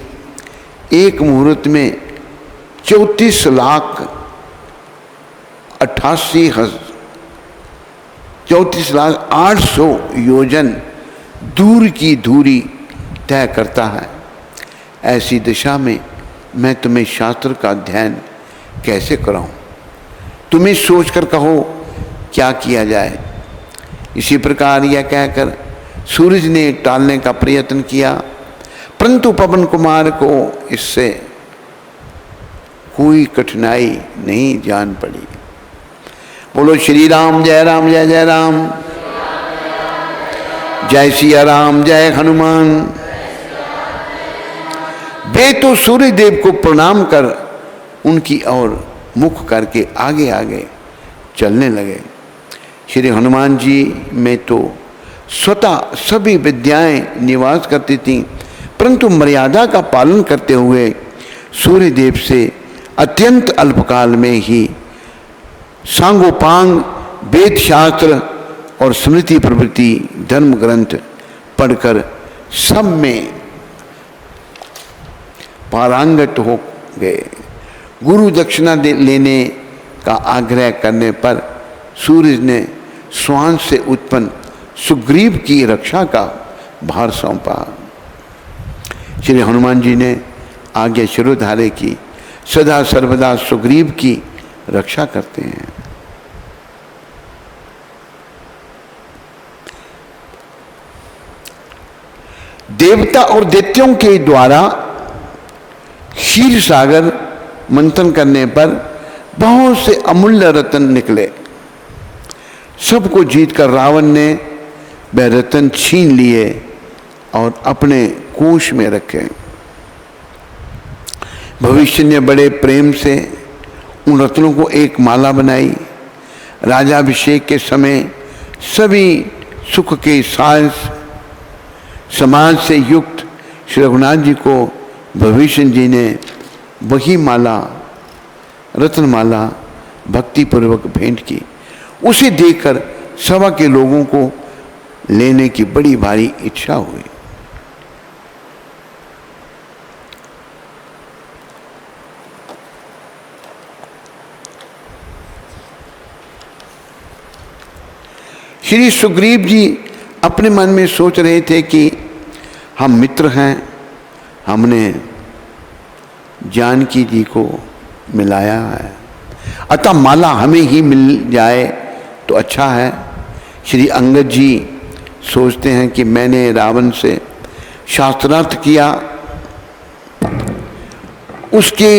एक मुहूर्त में 34,88,800 योजन दूर की दूरी तय करता है। ऐसी दिशा में मैं तुम्हें शास्त्र का अध्ययन कैसे कराऊं? तुम्हें सोचकर कहो क्या किया जाए। इसी प्रकार यह कहकर सूरज ने टालने का प्रयत्न किया, परंतु पवन कुमार को इससे कोई कठिनाई नहीं जान पड़ी। बोलो श्री राम, जय राम, जय जय राम, जय सिया राम, जय हनुमान। वे तो सूर्य देव को प्रणाम कर उनकी ओर मुख करके आगे आगे चलने लगे। श्री हनुमान जी में तो स्वतः सभी विद्याएं निवास करती थीं, परंतु मर्यादा का पालन करते हुए सूर्य देव से अत्यंत अल्पकाल में ही सांगोपांग वेद शास्त्र और स्मृति प्रवृत्ति धर्म ग्रंथ पढ़कर सब में पारंगत हो गए। गुरु दक्षिणा लेने का आग्रह करने पर सूर्य ने स्वान से उत्पन्न सुग्रीव की रक्षा का भार सौंपा। श्री हनुमान जी ने आज्ञा शिरोधार्य की, सदा सर्वदा सुग्रीव की रक्षा करते हैं। देवता और दैत्यों के द्वारा क्षीर सागर मंथन करने पर बहुत से अमूल्य रत्न निकले। सबको जीतकर रावण ने वह रत्न छीन लिए और अपने कोष में रखे। भविष्य ने बड़े प्रेम से उन रत्नों को एक माला बनाई। राजाभिषेक के समय सभी सुख के साथ समाज से युक्त श्री रघुनाथ जी को भविष्य जी ने वही माला, रत्नमाला भक्ति पूर्वक भेंट की। उसे देखकर सभा के लोगों को लेने की बड़ी भारी इच्छा हुई। श्री सुग्रीव जी अपने मन में सोच रहे थे कि हम मित्र हैं, हमने जानकी जी को मिलाया है, अतः माला हमें ही मिल जाए तो अच्छा है। श्री अंगद जी सोचते हैं कि मैंने रावण से शास्त्रार्थ किया, उसके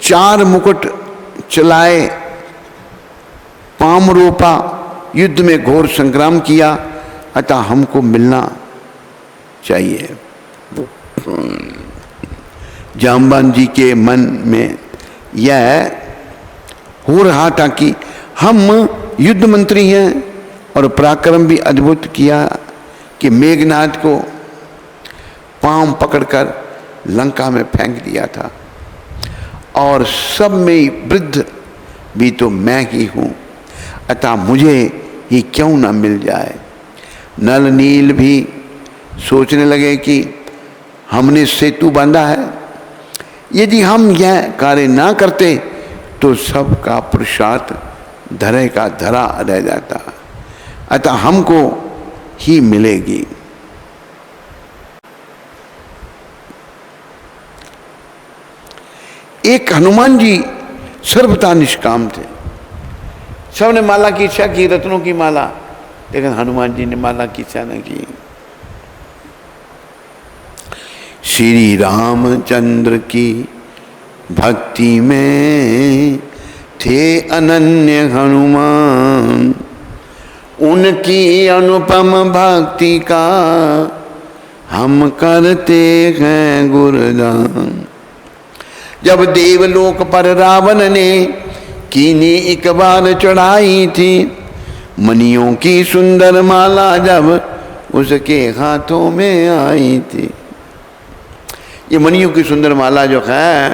4 मुकुट चलाए, पाम रोपा, युद्ध में घोर संग्राम किया, अतः हमको मिलना चाहिए। जाम्बान जी के मन में यह हो रहा था कि हम युद्ध मंत्री हैं और पराक्रम भी अद्भुत किया कि मेघनाद को पांव पकड़कर लंका में फेंक दिया था, और सब में वृद्ध भी तो मैं ही हूँ, अतः मुझे ही क्यों ना मिल जाए। नल नील भी सोचने लगे कि हमने सेतु बांधा है, यदि हम यह कार्य ना करते तो सबका पुरुषार्थ धरे का धरा रह जाता, अतः हमको ही मिलेगी। एक हनुमान जी सर्वथा निष्काम थे। सबने माला की इच्छा की, रत्नों की माला, लेकिन हनुमान जी ने माला की इच्छा न की। श्री रामचंद्र की भक्ति में थे अनन्य हनुमान, उनकी अनुपम भक्ति का हम करते हैं गुणगान। जब देवलोक पर रावण ने कीनी एक बार चढ़ाई थी, मणियों की सुंदर माला जब उसके हाथों में आई थी। ये मणियों की सुंदर माला जो है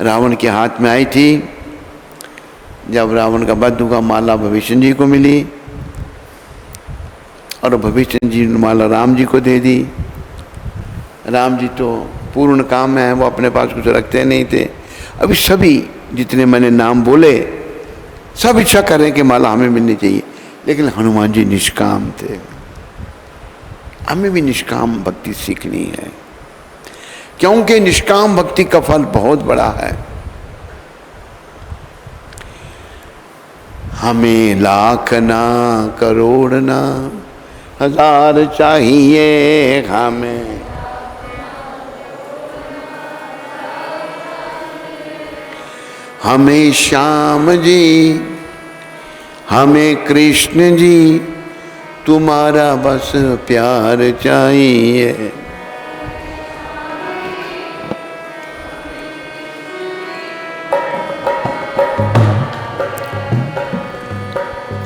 रावण के हाथ में आई थी। जब रावण का वध हुआ, माला भविष्य जी को मिली और भविष्य जी ने माला राम जी को दे दी। राम जी तो पूर्ण काम है, वो अपने पास कुछ रखते नहीं थे। अभी सभी जितने मैंने नाम बोले सब इच्छा कर रहे हैं कि माला हमें मिलनी चाहिए, लेकिन हनुमान जी निष्काम थे। हमें भी निष्काम भक्ति सीखनी है, क्योंकि निष्काम भक्ति का फल बहुत बड़ा है। हमें लाख ना करोड़ ना हजार चाहिए, हमें श्याम जी, हमें कृष्ण जी, तुम्हारा बस प्यार चाहिए।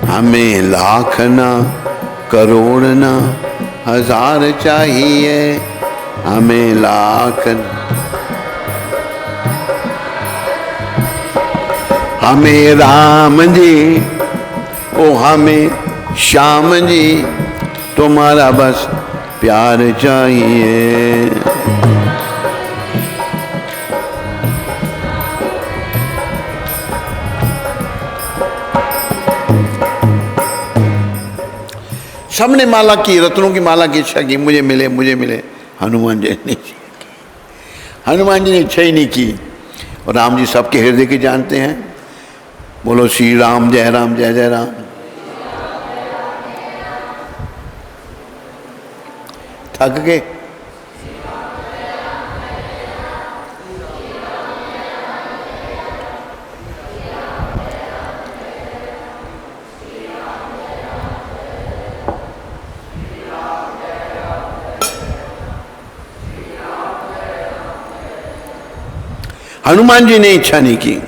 हमें लाख ना करोड़ ना हजार चाहिए, हमें लाख हमें राम जी, ओ हमें श्याम जी, तुम्हारा बस प्यार चाहिए। सबने माला की, रत्नों की माला की इच्छा की, मुझे मिले मुझे मिले। हनुमान जी ने हनुमान जी ने इच्छा ही नहीं की। और राम जी सबके हृदय के जानते हैं। बोलो श्री राम जय राम जय जय राम। थक गए? हनुमान जी ने इच्छा नहीं की।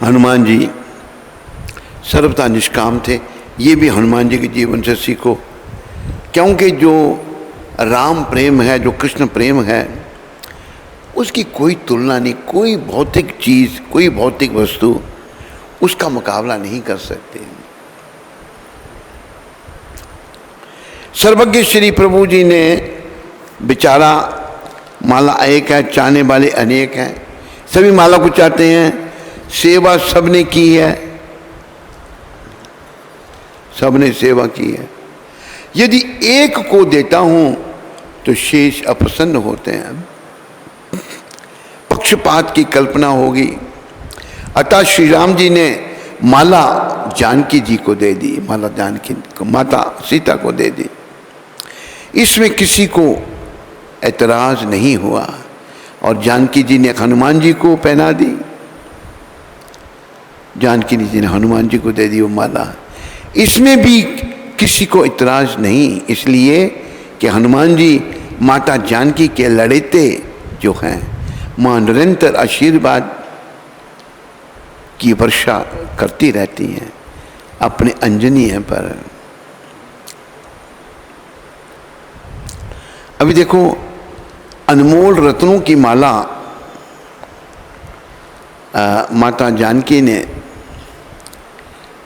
हनुमान जी सर्वथा निष्काम थे। ये भी हनुमान जी के जीवन से सीखो, क्योंकि जो राम प्रेम है, जो कृष्ण प्रेम है, उसकी कोई तुलना नहीं। कोई भौतिक चीज, कोई भौतिक वस्तु उसका मुकाबला नहीं कर सकते। सर्वज्ञ श्री प्रभु जी ने बेचारा, माला एक है, चाहने वाले अनेक हैं। सभी माला को चाहते हैं। सेवा सबने की है, सबने सेवा की है। यदि एक को देता हूं तो शेष अप्रसन्न होते हैं, पक्षपात की कल्पना होगी। अतः श्री राम जी ने माला जानकी जी को दे दी, माला जानकी को माता सीता को दे दी। इसमें किसी को ऐतराज नहीं हुआ और जानकी जी ने हनुमान जी को पहना दी, जानकी जी ने हनुमान जी को दे दी वो माला। इसमें भी किसी को इतराज नहीं, इसलिए कि हनुमान जी माता जानकी के लड़ेते जो हैं, मां निरंतर आशीर्वाद की वर्षा करती रहती हैं अपने अंजनी पर। अभी देखो अनमोल रत्नों की माला माता जानकी ने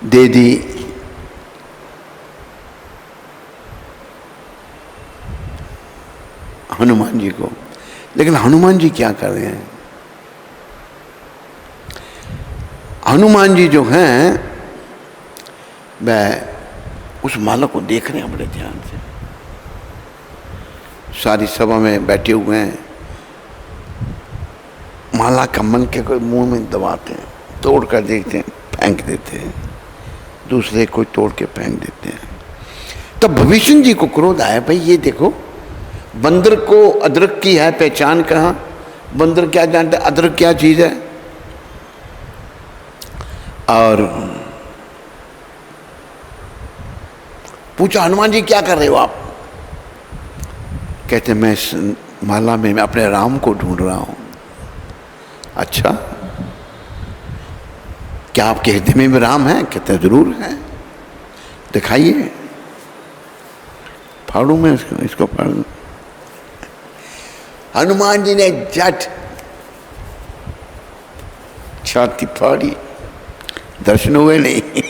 दे दी हनुमान जी को, लेकिन हनुमान जी क्या कर रहे हैं? हनुमान जी जो हैं वह उस माला को देख रहे हैं बड़े ध्यान से, सारी सभा में बैठे हुए हैं, माला का मन के कोई मुंह में दबाते हैं, तोड़ कर देखते हैं, फेंक देते हैं, दूसरे कोई तोड़ के फेंक देते हैं। तब भविष्य जी को क्रोध आया, भाई ये देखो बंदर को अदरक की है पहचान कहाँ, बंदर क्या जानता है अदरक क्या चीज है। और पूछा हनुमान जी क्या कर रहे हो आप? कहते मैं इस माला में मैं अपने राम को ढूंढ रहा हूं। अच्छा, क्या आपके हृदय में राम है? कहते जरूर है, दिखाइए। फाड़ू मैं इसको फाड़ू। हनुमान जी ने झट छाती फाड़ी, दर्शन हुए नहीं।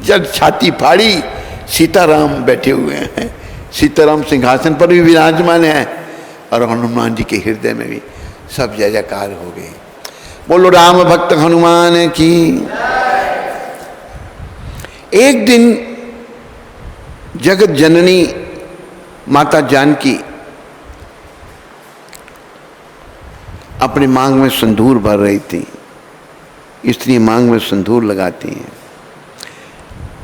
जब छाती फाड़ी, सीताराम बैठे हुए हैं, सीताराम सिंहासन पर भी विराजमान है और हनुमान जी के हृदय में भी सब जय जयकार हो गई। बोलो राम भक्त हनुमान की। एक दिन जगत जननी माता जानकी अपने मांग में संधूर भर रही थी, इसलिए मांग में संधूर लगाती हैं।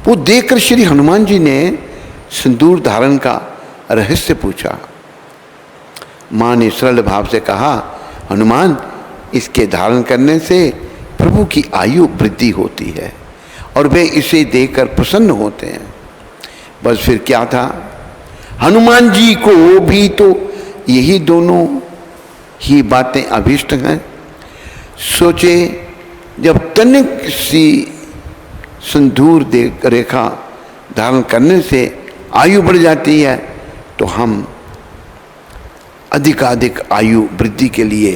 वो देखकर श्री हनुमान जी ने सिंदूर धारण का रहस्य पूछा। मां ने सरल भाव से कहा, हनुमान इसके धारण करने से प्रभु की आयु वृद्धि होती है और वे इसे देखकर प्रसन्न होते हैं। बस फिर क्या था, हनुमान जी को भी तो यही दोनों ही बातें अभीष्ट हैं। सोचे जब तनिक सी सिंदूर दे रेखा धारण करने से आयु बढ़ जाती है तो हम अधिकाधिक आयु वृद्धि के लिए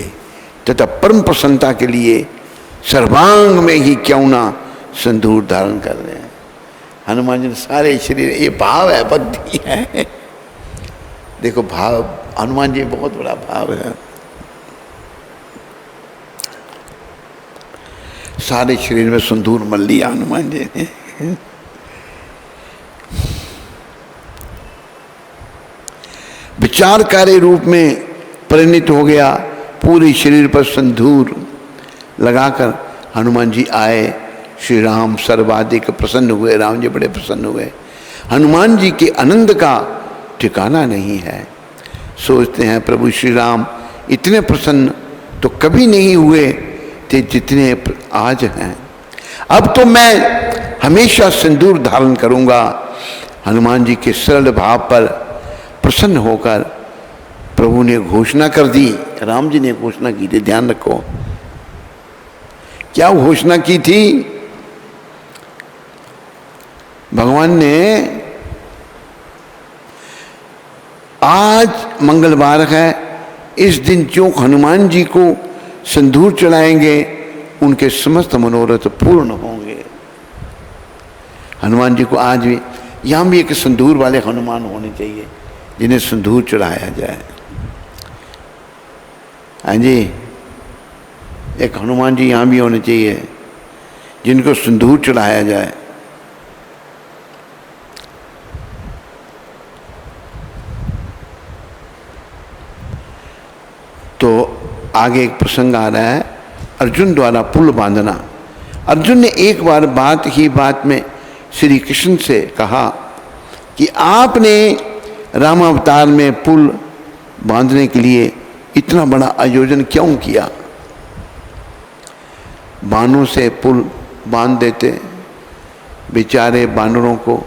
तथा परम प्रसन्नता के लिए सर्वांग में ही क्यों ना सिंदूर धारण कर रहे हैं। हनुमान जी ने सारे शरीर, ये भाव है, बुद्धि है। देखो भाव, हनुमान जी बहुत बड़ा भाव है। सारे शरीर में सिंदूर मल लिया हनुमान जी ने। विचारकारी रूप में परिणित हो गया, पूरे शरीर पर सिंदूर लगाकर हनुमान जी आए। श्री राम सर्वाधिक प्रसन्न हुए, राम जी बड़े प्रसन्न हुए। हनुमान जी के आनंद का ठिकाना नहीं है। सोचते हैं प्रभु श्री राम इतने प्रसन्न तो कभी नहीं हुए थे जितने आज हैं। अब तो मैं हमेशा सिंदूर धारण करूंगा। हनुमान जी के सरल भाव पर प्रसन्न होकर प्रभु ने घोषणा कर दी। राम जी ने घोषणा की थी, ध्यान रखो क्या घोषणा की थी। भगवान ने आज मंगलवार है, इस दिन जो हनुमान जी को सिंदूर चढ़ाएंगे उनके समस्त मनोरथ पूर्ण होंगे। हनुमान जी को आज भी, यहाँ भी एक सिंदूर वाले हनुमान होने चाहिए जिन्हें सिंदूर चढ़ाया जाए। हाँ जी, एक हनुमान जी यहाँ भी होने चाहिए जिनको सिंदूर चढ़ाया जाए। तो आगे एक प्रसंग आ रहा है, अर्जुन द्वारा पुल बांधना। अर्जुन ने एक बार बात में श्री कृष्ण से कहा कि आपने रामावतार में पुल बांधने के लिए इतना बड़ा आयोजन क्यों किया? बानों से पुल बांध देते, बेचारे बानरों को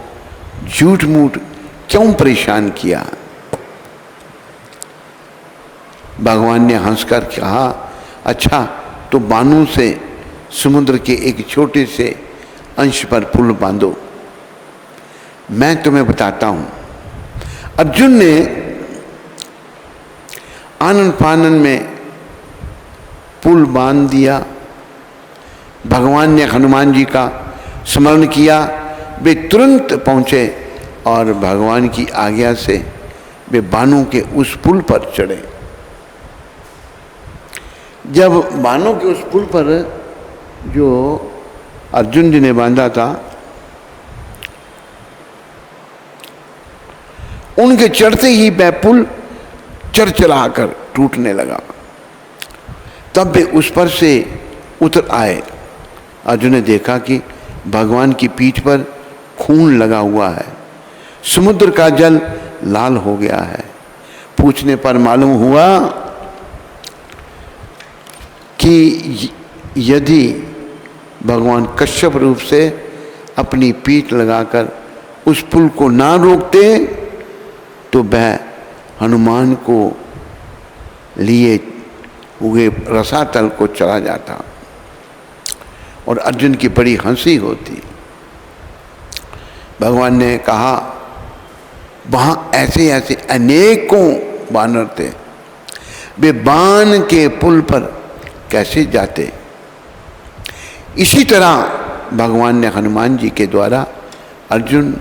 झूठ मूठ क्यों परेशान किया? भगवान ने हंसकर कहा, अच्छा तो बानों से समुद्र के एक छोटे से अंश पर पुल बांधो, मैं तुम्हें बताता हूं। अर्जुन ने आनन फानन में पुल बांध दिया। भगवान ने हनुमान जी का स्मरण किया, वे तुरंत पहुंचे और भगवान की आज्ञा से वे बानों के उस पुल पर चढ़े। जब बानों के उस पुल पर जो अर्जुन जी ने बांधा था, उनके चढ़ते ही वह पुल चरचराकर टूटने लगा। तब वे उस पर से उतर आए। अर्जुन ने देखा कि भगवान की पीठ पर खून लगा हुआ है, समुद्र का जल लाल हो गया है। पूछने पर मालूम हुआ कि यदि भगवान कश्यप रूप से अपनी पीठ लगाकर उस पुल को ना रोकते तो वह हनुमान को लिए हुए रसातल को चला जाता और अर्जुन की बड़ी हंसी होती। भगवान ने कहा, वहां ऐसे ऐसे अनेकों बानर थे, वे बाण के पुल पर कैसे जाते? इसी तरह भगवान ने हनुमान जी के द्वारा अर्जुन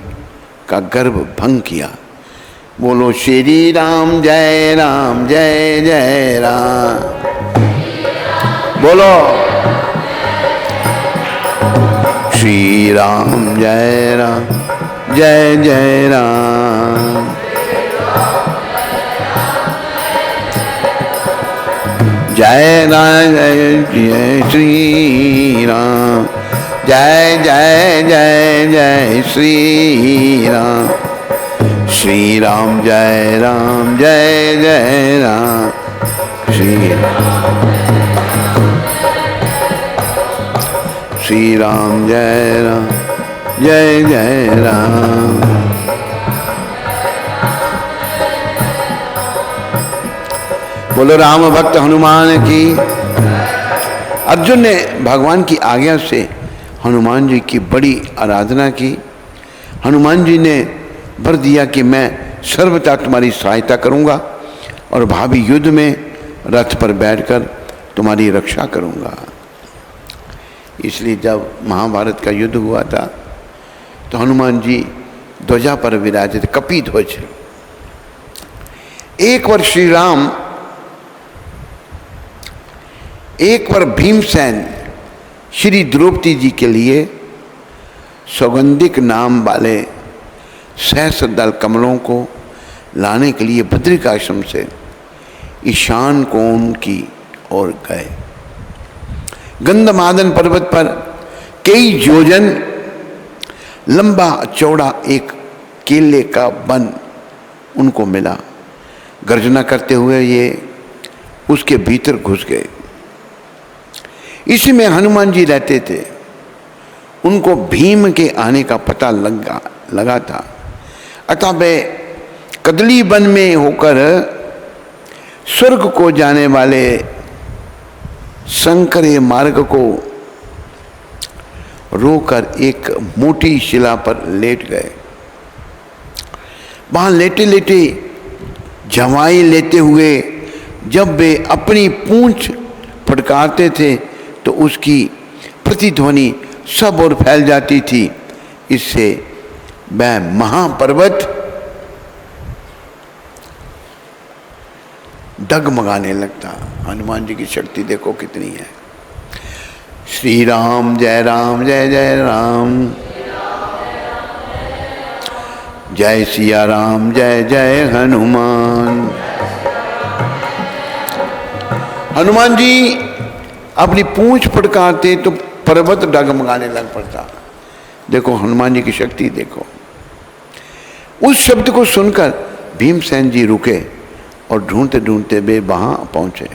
का गर्व भंग किया। बोलो श्री राम जय जय राम। बोलो श्री राम जय जय राम। जय राम जय श्री राम, जय जय जय जय श्री राम। श्री राम जय जय राम। श्री राम जय जय राम। बोलो राम भक्त हनुमान की। अर्जुन ने भगवान की आज्ञा से हनुमान जी की बड़ी आराधना की। हनुमान जी ने वर दिया कि मैं सर्वथा तुम्हारी सहायता करूंगा और भावी युद्ध में रथ पर बैठकर तुम्हारी रक्षा करूंगा। इसलिए जब महाभारत का युद्ध हुआ था तो हनुमान जी ध्वजा पर विराजित, कपि ध्वज। एक बार श्री राम, एक बार भीमसेन श्री द्रौपदी जी के लिए सौगंधिक नाम वाले सहस्रदल कमलों को लाने के लिए बद्रिकाश्रम से ईशान कोण की ओर गए। गंधमादन पर्वत पर कई योजन लंबा चौड़ा एक केले का वन उनको मिला। गर्जना करते हुए ये उसके भीतर घुस गए। इसी में हनुमान जी रहते थे। उनको भीम के आने का पता लगा था, अतः वे कदली वन में होकर स्वर्ग को जाने वाले संकरे मार्ग को रोकर एक मोटी शिला पर लेट गए। वहां लेटे लेटे झवाई लेते हुए जब वे अपनी पूंछ फटकारते थे तो उसकी प्रतिध्वनि सब ओर फैल जाती थी। इससे वह महापर्वत डगमगाने लगता। हनुमान जी की शक्ति देखो कितनी है। श्री राम जय जय राम। जय सिया राम जय जय हनुमान। हनुमान जी अपनी पूंछ फटकारते तो पर्वत डगमगाने लग पड़ता। देखो हनुमान जी की शक्ति देखो। उस शब्द को सुनकर भीमसेन जी रुके और ढूंढते ढूंढते वे वहां पहुंचे।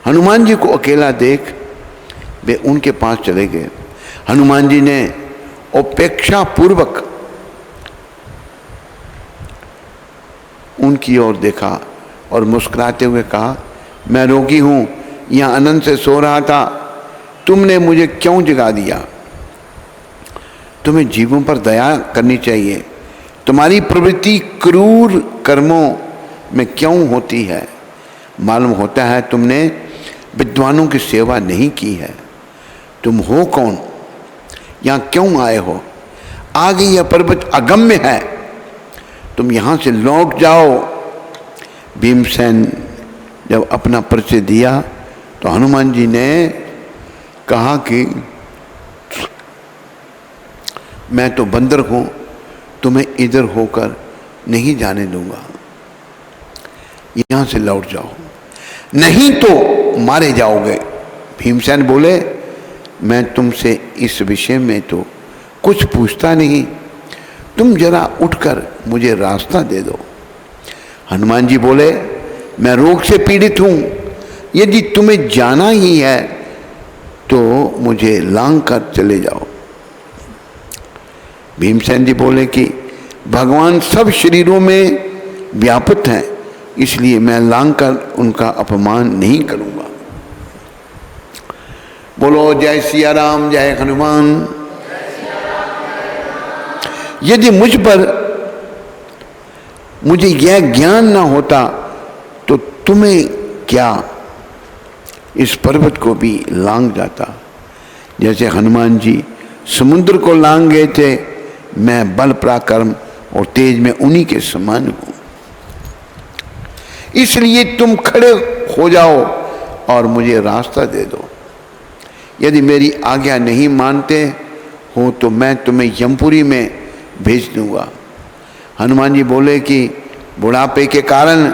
हनुमान जी को अकेला देख वे उनके पास चले गए। हनुमान जी ने उपेक्षा पूर्वक उनकी ओर देखा और मुस्कुराते हुए कहा, मैं रोगी हूं, यहां आनंद से सो रहा था, तुमने मुझे क्यों जगा दिया? तुम्हें जीवों पर दया करनी चाहिए। तुम्हारी प्रवृत्ति क्रूर कर्मों में क्यों होती है? मालूम होता है तुमने विद्वानों की सेवा नहीं की है। तुम हो कौन? यहां क्यों आए हो? आगे यह पर्वत अगम्य है, तुम यहां से लौट जाओ। भीमसेन जब अपना परिचय दिया तो हनुमान जी ने कहा कि मैं तो बंदर हूं, तुम्हें इधर होकर नहीं जाने दूंगा, यहां से लौट जाओ, नहीं तो मारे जाओगे। भीमसेन बोले, मैं तुमसे इस विषय में तो कुछ पूछता नहीं, तुम जरा उठकर मुझे रास्ता दे दो। हनुमान जी बोले, मैं रोग से पीड़ित हूं, यदि तुम्हें जाना ही है तो मुझे लांग कर चले जाओ। भीमसेन जी बोले कि भगवान सब शरीरों में व्याप्त हैं, इसलिए मैं लांग कर उनका अपमान नहीं करूंगा। बोलो जय सिया राम, जय हनुमान। यदि मुझे यह ज्ञान ना होता तो तुम्हें क्या, इस पर्वत को भी लांग जाता। जैसे हनुमान जी समुद्र को लांग गए थे, मैं बल पराक्रम और तेज में उन्हीं के समान हूं। इसलिए तुम खड़े हो जाओ और मुझे रास्ता दे दो। यदि मेरी आज्ञा नहीं मानते हो तो मैं तुम्हें यमपुरी में भेज दूंगा। हनुमान जी बोले कि बुढ़ापे के कारण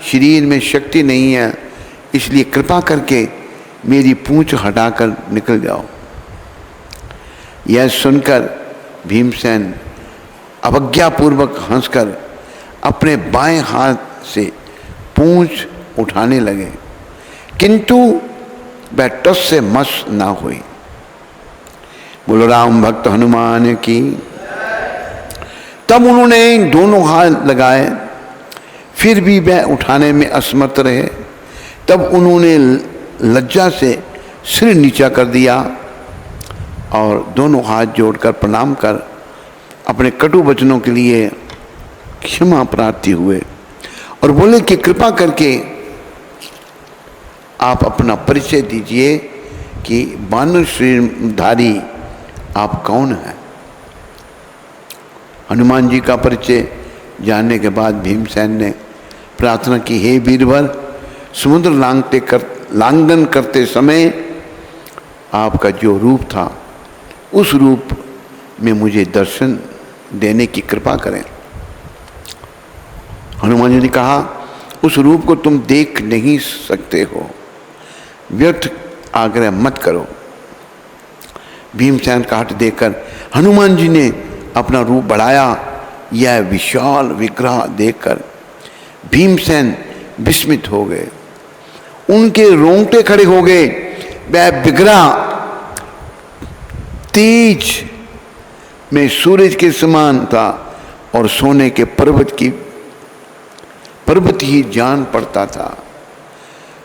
शरीर में शक्ति नहीं है, इसलिए कृपा करके मेरी पूंछ हटाकर निकल जाओ। यह सुनकर भीमसेन अवज्ञापूर्वक हंसकर अपने बाएं हाथ से पूंछ उठाने लगे, किंतु वह टस से मस ना हुई। बोलो राम भक्त हनुमान की। तब उन्होंने दोनों हाथ लगाए, फिर भी वह उठाने में असमर्थ रहे। तब उन्होंने लज्जा से सिर नीचा कर दिया और दोनों हाथ जोड़कर प्रणाम कर अपने कटु वचनों के लिए क्षमा प्रार्थी हुए और बोले कि कृपा करके आप अपना परिचय दीजिए कि बानर शरीरधारी आप कौन हैं। हनुमान जी का परिचय जानने के बाद भीमसेन ने प्रार्थना की, हे वीरवर, समुद्र लांघन करते समय आपका जो रूप था उस रूप में मुझे दर्शन देने की कृपा करें। हनुमान जी ने कहा, उस रूप को तुम देख नहीं सकते हो, व्यर्थ आग्रह मत करो। भीमसेन का हट देखकर हनुमान जी ने अपना रूप बढ़ाया। यह विशाल विग्रह देखकर भीमसेन विस्मित हो गए, उनके रोंगटे खड़े हो गए। वह विग्रह तेज में सूरज के समान था और सोने के पर्वत ही जान पड़ता था।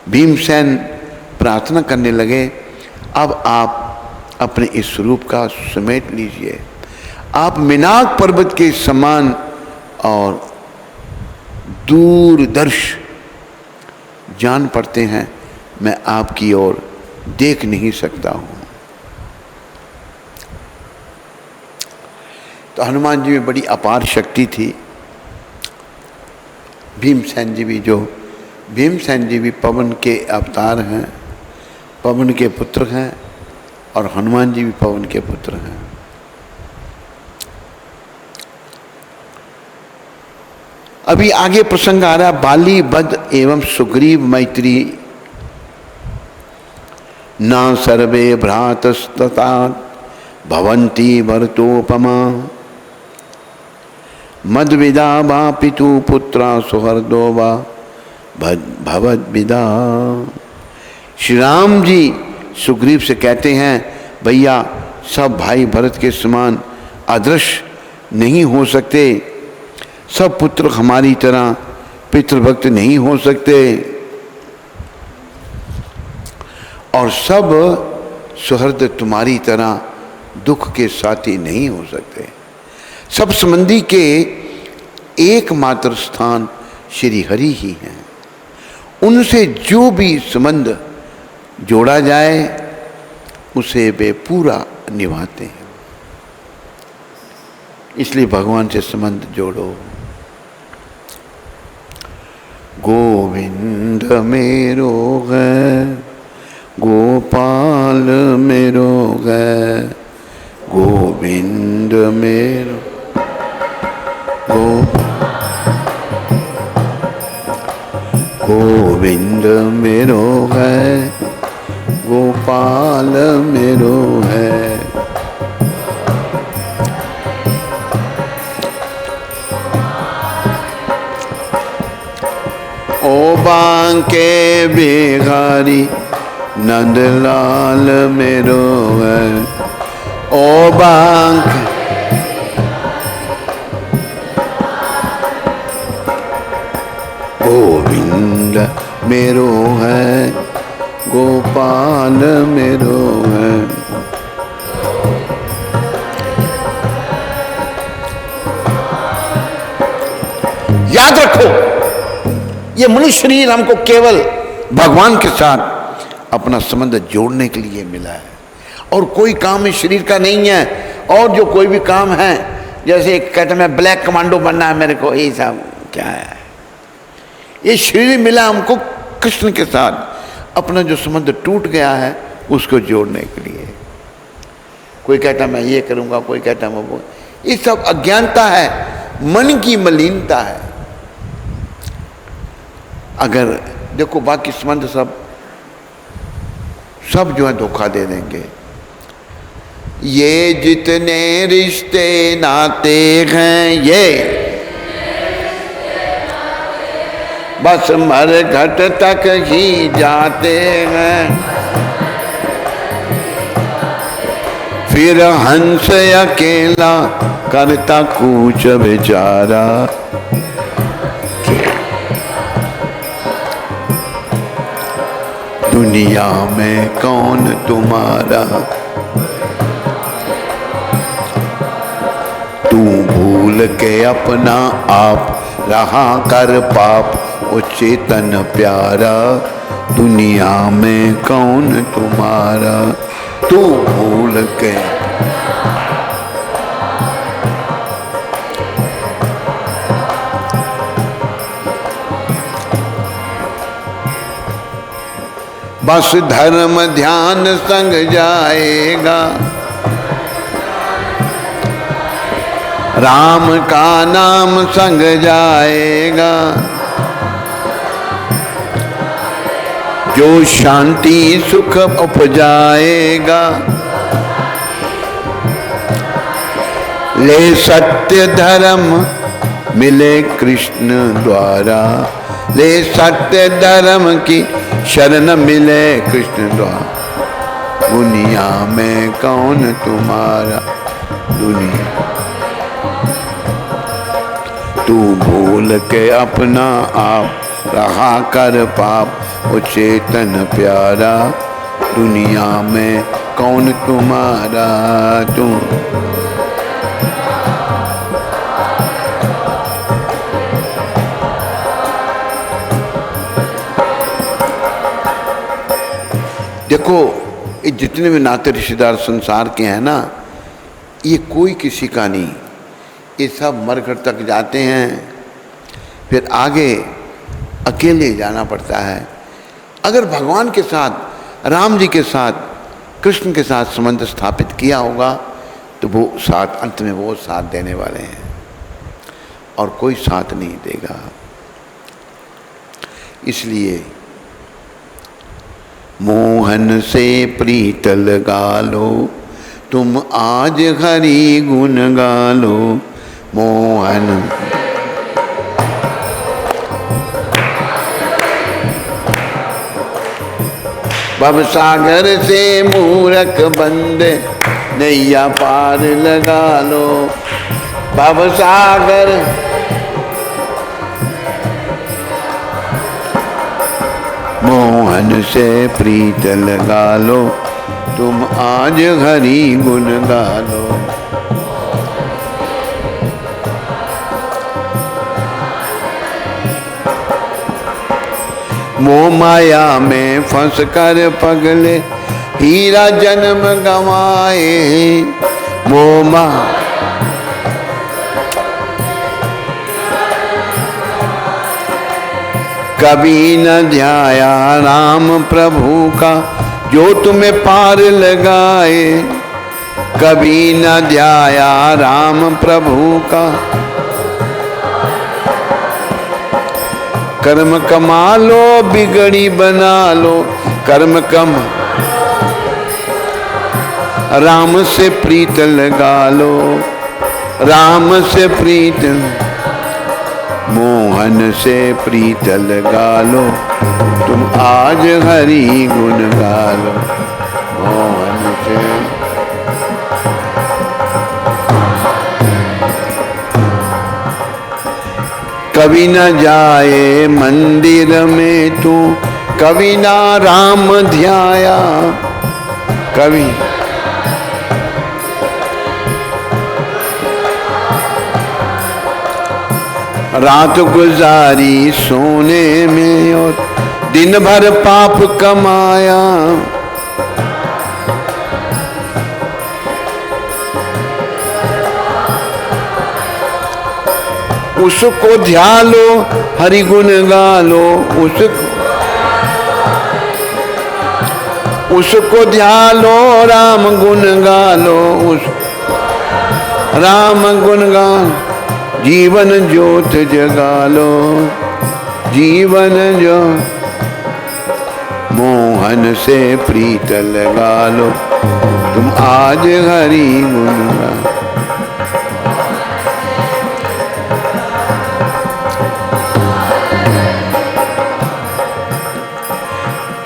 भीमसेन प्रार्थना करने लगे, अब आप अपने इस स्वरूप का समेट लीजिए। आप मिनाक पर्वत के समान और दूरदर्श जान पड़ते हैं, मैं आपकी ओर देख नहीं सकता हूं। तो हनुमान जी में बड़ी अपार शक्ति थी। भीमसेन जी भी पवन के अवतार हैं, पवन के पुत्र हैं और हनुमान जी भी पवन के पुत्र हैं। अभी आगे प्रसंग आ रहा, बाली बद एवं सुग्रीव मैत्री न सर्वे भ्रातस्तता भवन्ति भरतोपमा मद्विदा वा पितु पुत्रा सुहृदो वा भवद्विदा। श्री राम जी सुग्रीव से कहते हैं, भैया सब भाई भरत के समान आदर्श नहीं हो सकते, सब पुत्र हमारी तरह पितृभक्त नहीं हो सकते, और सब सुहृद तुम्हारी तरह दुख के साथी नहीं हो सकते। सब संबंधी के एकमात्र स्थान श्री हरि ही हैं। उनसे जो भी संबंध जोड़ा जाए उसे वे पूरा निभाते हैं। इसलिए भगवान से संबंध जोड़ो। गोविंद मेरो है, गोपाल मेरो है, गोविंद मेरो गोविंद मेरो है, गोपाल मेरो है। ओ बांके बिहारी नंदलाल मेरो है, ओ बांके गोविंद मेरो है, गोपाल मेरो है। याद रखो, ये मनुष्य शरीर हमको केवल भगवान के साथ अपना संबंध जोड़ने के लिए मिला है, और कोई काम इस शरीर का नहीं है। और जो कोई भी काम है, जैसे कहते मैं ब्लैक कमांडो बनना है मेरे को, ये सब क्या है? ये शरीर मिला हमको कृष्ण के साथ, अपना जो संबंध टूट गया है उसको जोड़ने के लिए। कोई कहता मैं ये करूँगा, कोई कहता मैं वो। ये सब अज्ञानता है, मन की मलिनता है। अगर देखो बाकी संबंध सब जो है धोखा दे देंगे। ये जितने रिश्ते नाते हैं ये बस मरघट तक ही जाते हैं, फिर हंस अकेला करता कूच बेचारा। दुनिया में कौन तुम्हारा, तू भूल के अपना आप रहा कर पाप, ओ चेतन प्यारा। दुनिया में कौन तुम्हारा, तू भूल के। बस धर्म ध्यान संग जाएगा, राम का नाम संग जाएगा। जो शांति सुख उपजाएगा, ले सत्य धर्म मिले कृष्ण द्वारा। ले सत्य धर्म की शरण मिले कृष्ण द्वारा। दुनिया में कौन तुम्हारा, दुनिया तू भूल के अपना आप रहा कर पाप, ओ चेतन प्यारा। दुनिया में कौन तुम्हारा, तू। देखो ये जितने भी नाते रिश्तेदार संसार के हैं ना, ये कोई किसी का नहीं। ये सब मरघट तक जाते हैं, फिर आगे अकेले जाना पड़ता है। अगर भगवान के साथ, राम जी के साथ, कृष्ण के साथ संबंध स्थापित किया होगा तो वो साथ, अंत में वो साथ देने वाले हैं, और कोई साथ नहीं देगा। इसलिए मोह मोहन से प्रीत लगा लो, तुम आज हरि गुण गा लो। मोहन भव सागर से मूरख बंदे, नैया पार लगा लो। भव सागर मोहन से प्रीत लगा लो, तुम आज हरि गुण गा लो। मोह माया में फंस कर पगले, हीरा जन्म गवाए। मोह कभी न ध्याया राम प्रभु का, जो तुम्हें पार लगाए। कभी न ध्याया राम प्रभु का, कर्म कमा लो बिगड़ी बना लो। कर्म कम राम से प्रीत लगा लो, राम से प्रीत। मोहन से प्रीत लगा लो, तुम आज हरि गुण गा लो। मोहन से कभी न जाए मंदिर में तू, कभी ना राम ध्याया। कभी रात गुजारी सोने में और दिन भर पाप कमाया। उसको ध्या लो हरि गुण गा लो। उसको ध्या लो राम गुण गा लो। राम गुण गा, जीवन ज्योत जगा लो। जीवन जो मोहन से प्रीत लगा लो, तुम आज हरि गुण गा।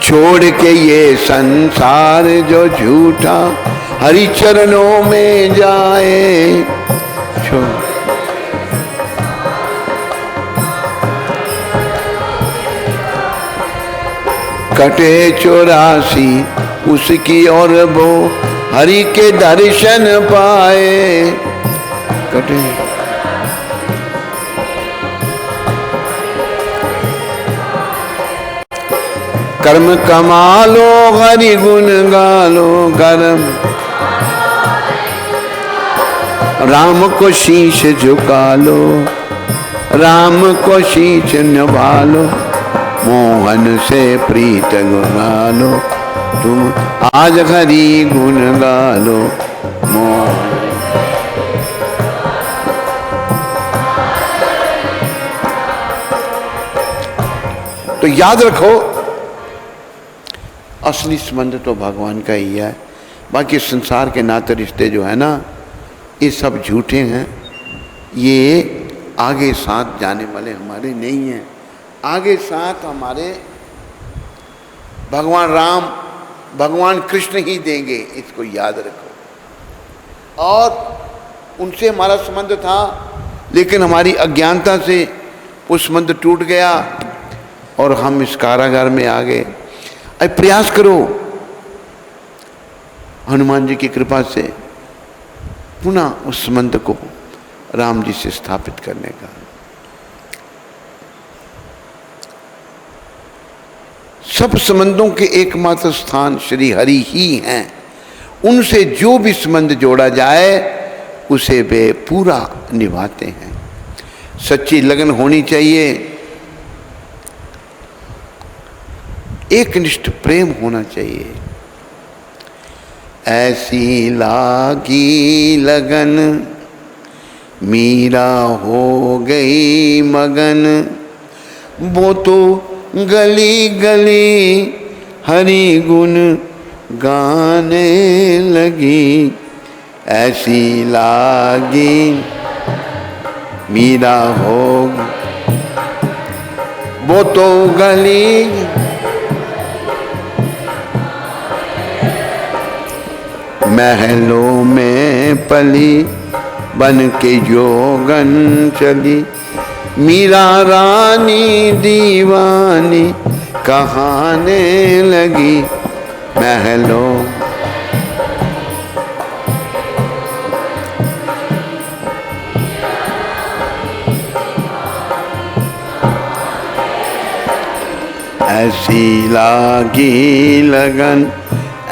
छोड़ के ये संसार जो झूठा, हरि चरणों में जाए। कटे 84 उसकी और वो हरि के दर्शन पाए। कटे कर्म कमा लो हरि गुण गा लो। कर्म राम को शीश झुका लो, राम को शीश नभा लो। मोहन से प्रीत गुना लो, तुम आज हरि गुण गा लो। मोहन तो याद रखो, असली संबंध तो भगवान का ही है। बाकी संसार के नाते रिश्ते जो है ना, ये सब झूठे हैं। ये आगे साथ जाने वाले हमारे नहीं हैं। आगे साथ हमारे भगवान राम, भगवान कृष्ण ही देंगे, इसको याद रखो। और उनसे हमारा संबंध था, लेकिन हमारी अज्ञानता से वो संबंध टूट गया और हम इस कारागार में आ गए। अब प्रयास करो हनुमान जी की कृपा से पुनः उस संबंध को राम जी से स्थापित करने का। सब संबंधों के एकमात्र स्थान श्री हरि ही हैं। उनसे जो भी संबंध जोड़ा जाए उसे वे पूरा निभाते हैं। सच्ची लगन होनी चाहिए, एकनिष्ठ प्रेम होना चाहिए। ऐसी लागी लगन मीरा हो गई मगन, वो तो गली गली हरि गुण गाने लगी। ऐसी लागी मीरा हो वो तो गली महलों में पली, बन के जोगन चली। मीरा रानी दीवानी कहाने लगी। महलों ऐसी लागी लगन,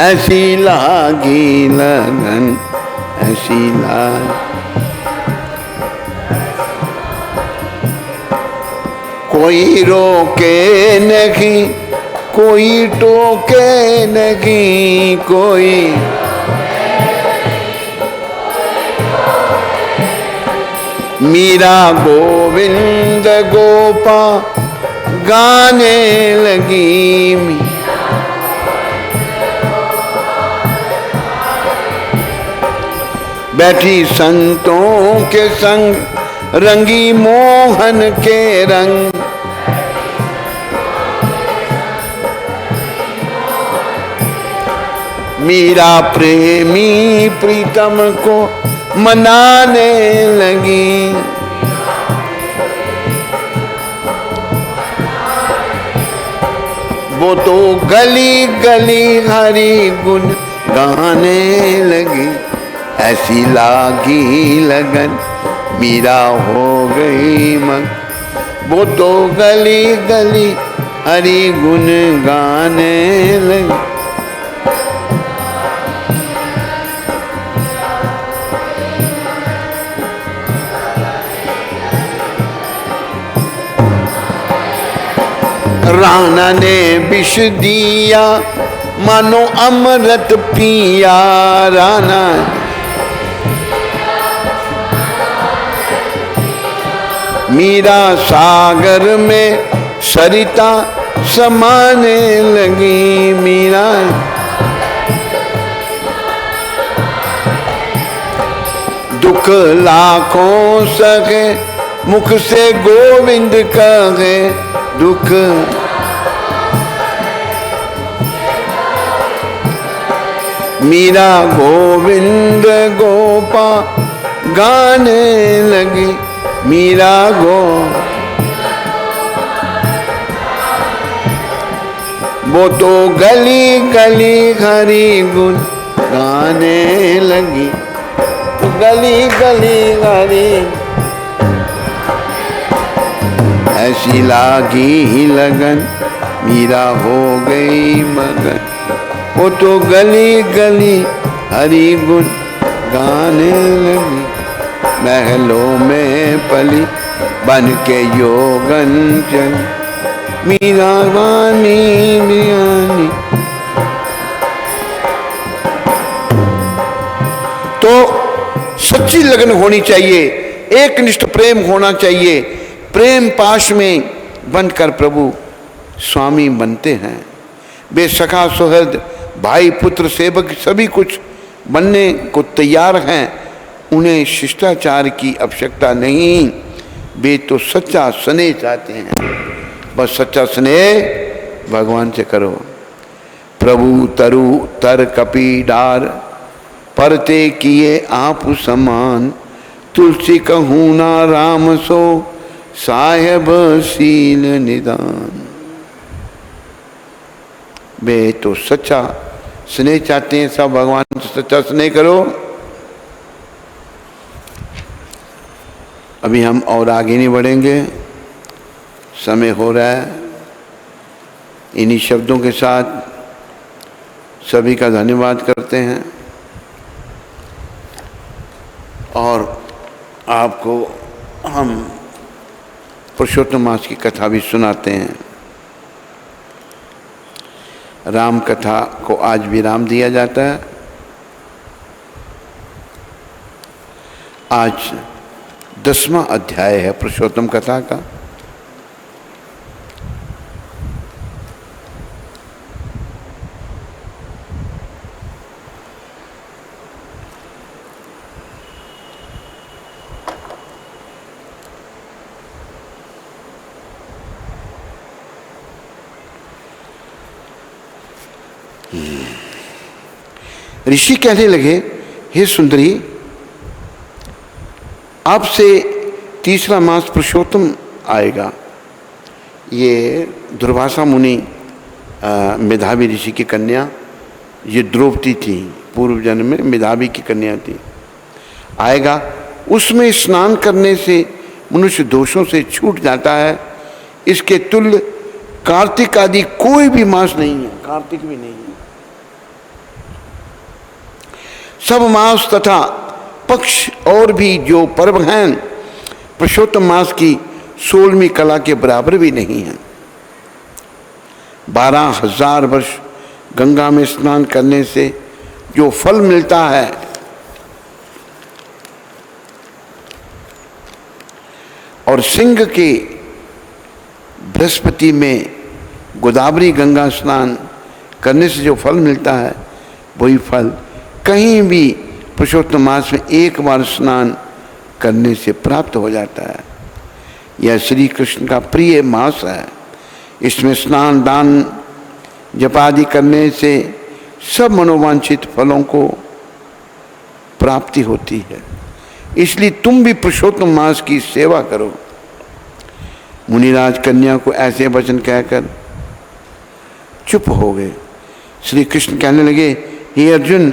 ऐसी लागी लगन, ऐसी लाग कोई रोके नहीं, कोई टोके नहीं, कोई मीरा गोविंद गोपा गाने लगी। बैठी संतों के संग रंगी मोहन के रंग। मीरा प्रेमी प्रीतम को मनाने लगी। वो तो गली गली हरि गुण गाने लगी। ऐसी लागी लगन मीरा हो गई मग। वो तो गली गली हरि गुण गाने लगी। राणा ने विष दिया मानो अमृत पिया। राणा मीरा सागर में सरिता समाने लगी। मीरा दुख लाखों सके मुख से गोविंद कहे। दुख मीरा गोविंद गोपा गाने लगी। मीरा गो वो तो गली गली हरि गुण गाने लगी। गली गली हरि ऐसी लागी लगन मीरा हो गई मगन। वो तो गली गली हरि गुण गाने लगी। महलों में पली बन के योगन चली। मीरा रानी बियानी। तो सच्ची लगन होनी चाहिए, एक निष्ठ प्रेम होना चाहिए। प्रेम पाश में बनकर प्रभु स्वामी बनते हैं। वे सखा सुहृद भाई पुत्र सेवक सभी कुछ बनने को तैयार हैं। उन्हें शिष्टाचार की आवश्यकता नहीं, वे तो सच्चा स्नेह चाहते हैं। बस सच्चा स्नेह भगवान से करो। प्रभु तरु तर कपी डार, परते किए आप समान। तुलसी कहूँ ना राम सो, साहेब सील निदान। वे तो सच्चा स्नेह चाहते हैं। सब भगवान से सच्चा स्नेह करो। अभी हम और आगे नहीं बढ़ेंगे, समय हो रहा है। इन्हीं शब्दों के साथ सभी का धन्यवाद करते हैं और आपको हम पुरुषोत्तम मास की कथा भी सुनाते हैं। राम कथा को आज विराम दिया जाता है। आज 10वां अध्याय है पुरुषोत्तम कथा का। ऋषि कहने लगे, हे सुंदरी, अब से तीसरा मास पुरुषोत्तम आएगा। ये दुर्वासा मुनि मेधावी ऋषि की कन्या, ये द्रौपदी थी, पूर्व जन्म में मेधावी की कन्या थी, आएगा। उसमें स्नान करने से मनुष्य दोषों से छूट जाता है। इसके तुल्य कार्तिक आदि कोई भी मास नहीं है, कार्तिक भी नहीं है। सब मास तथा पक्ष और भी जो पर्व हैं, पुरुषोत्तम मास की 16वीं कला के बराबर भी नहीं है। 12,000 वर्ष गंगा में स्नान करने से जो फल मिलता है, और सिंह के बृहस्पति में गोदावरी गंगा स्नान करने से जो फल मिलता है, वही फल कहीं भी पुरुषोत्तम मास में एक बार स्नान करने से प्राप्त हो जाता है। यह श्री कृष्ण का प्रिय मास है। इसमें स्नान, दान, जप आदि करने से सब मनोवांछित फलों को प्राप्ति होती है। इसलिए तुम भी पुरुषोत्तम मास की सेवा करो। मुनिराज कन्या को ऐसे वचन कहकर चुप हो गए। श्री कृष्ण कहने लगे, हे अर्जुन,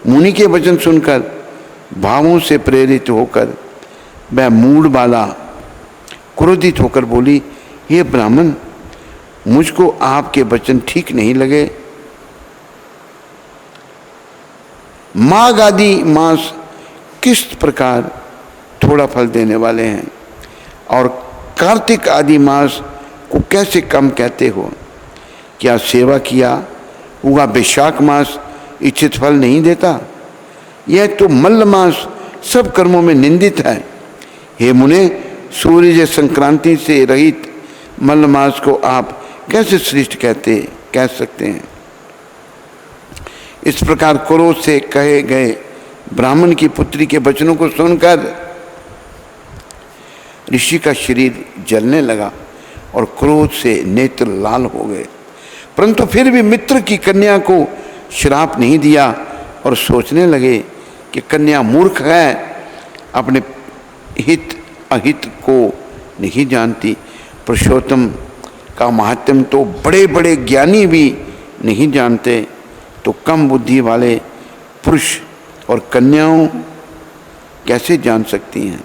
मुनि के वचन सुनकर भावों से प्रेरित होकर वह मूढ़ बाला क्रोधित होकर बोली, हे ब्राह्मण, मुझको आपके वचन ठीक नहीं लगे। माघ आदि मास किस प्रकार थोड़ा फल देने वाले हैं, और कार्तिक आदि मास को कैसे कम कहते हो? क्या सेवा किया हुआ वैशाख मास इच्छित फल नहीं देता? यह तो मल्ल मास सब कर्मों में निंदित है। हे मुने, सूर्य संक्रांति से रहित मल्ल मास को आप कैसे श्रेष्ठ कह सकते हैं? इस प्रकार क्रोध से कहे गए ब्राह्मण की पुत्री के वचनों को सुनकर ऋषि का शरीर जलने लगा और क्रोध से नेत्र लाल हो गए, परंतु फिर भी मित्र की कन्या को श्राप नहीं दिया और सोचने लगे कि कन्या मूर्ख है, अपने हित अहित को नहीं जानती। पुरुषोत्तम का महात्म्य तो बड़े बड़े ज्ञानी भी नहीं जानते, तो कम बुद्धि वाले पुरुष और कन्याओं कैसे जान सकती हैं?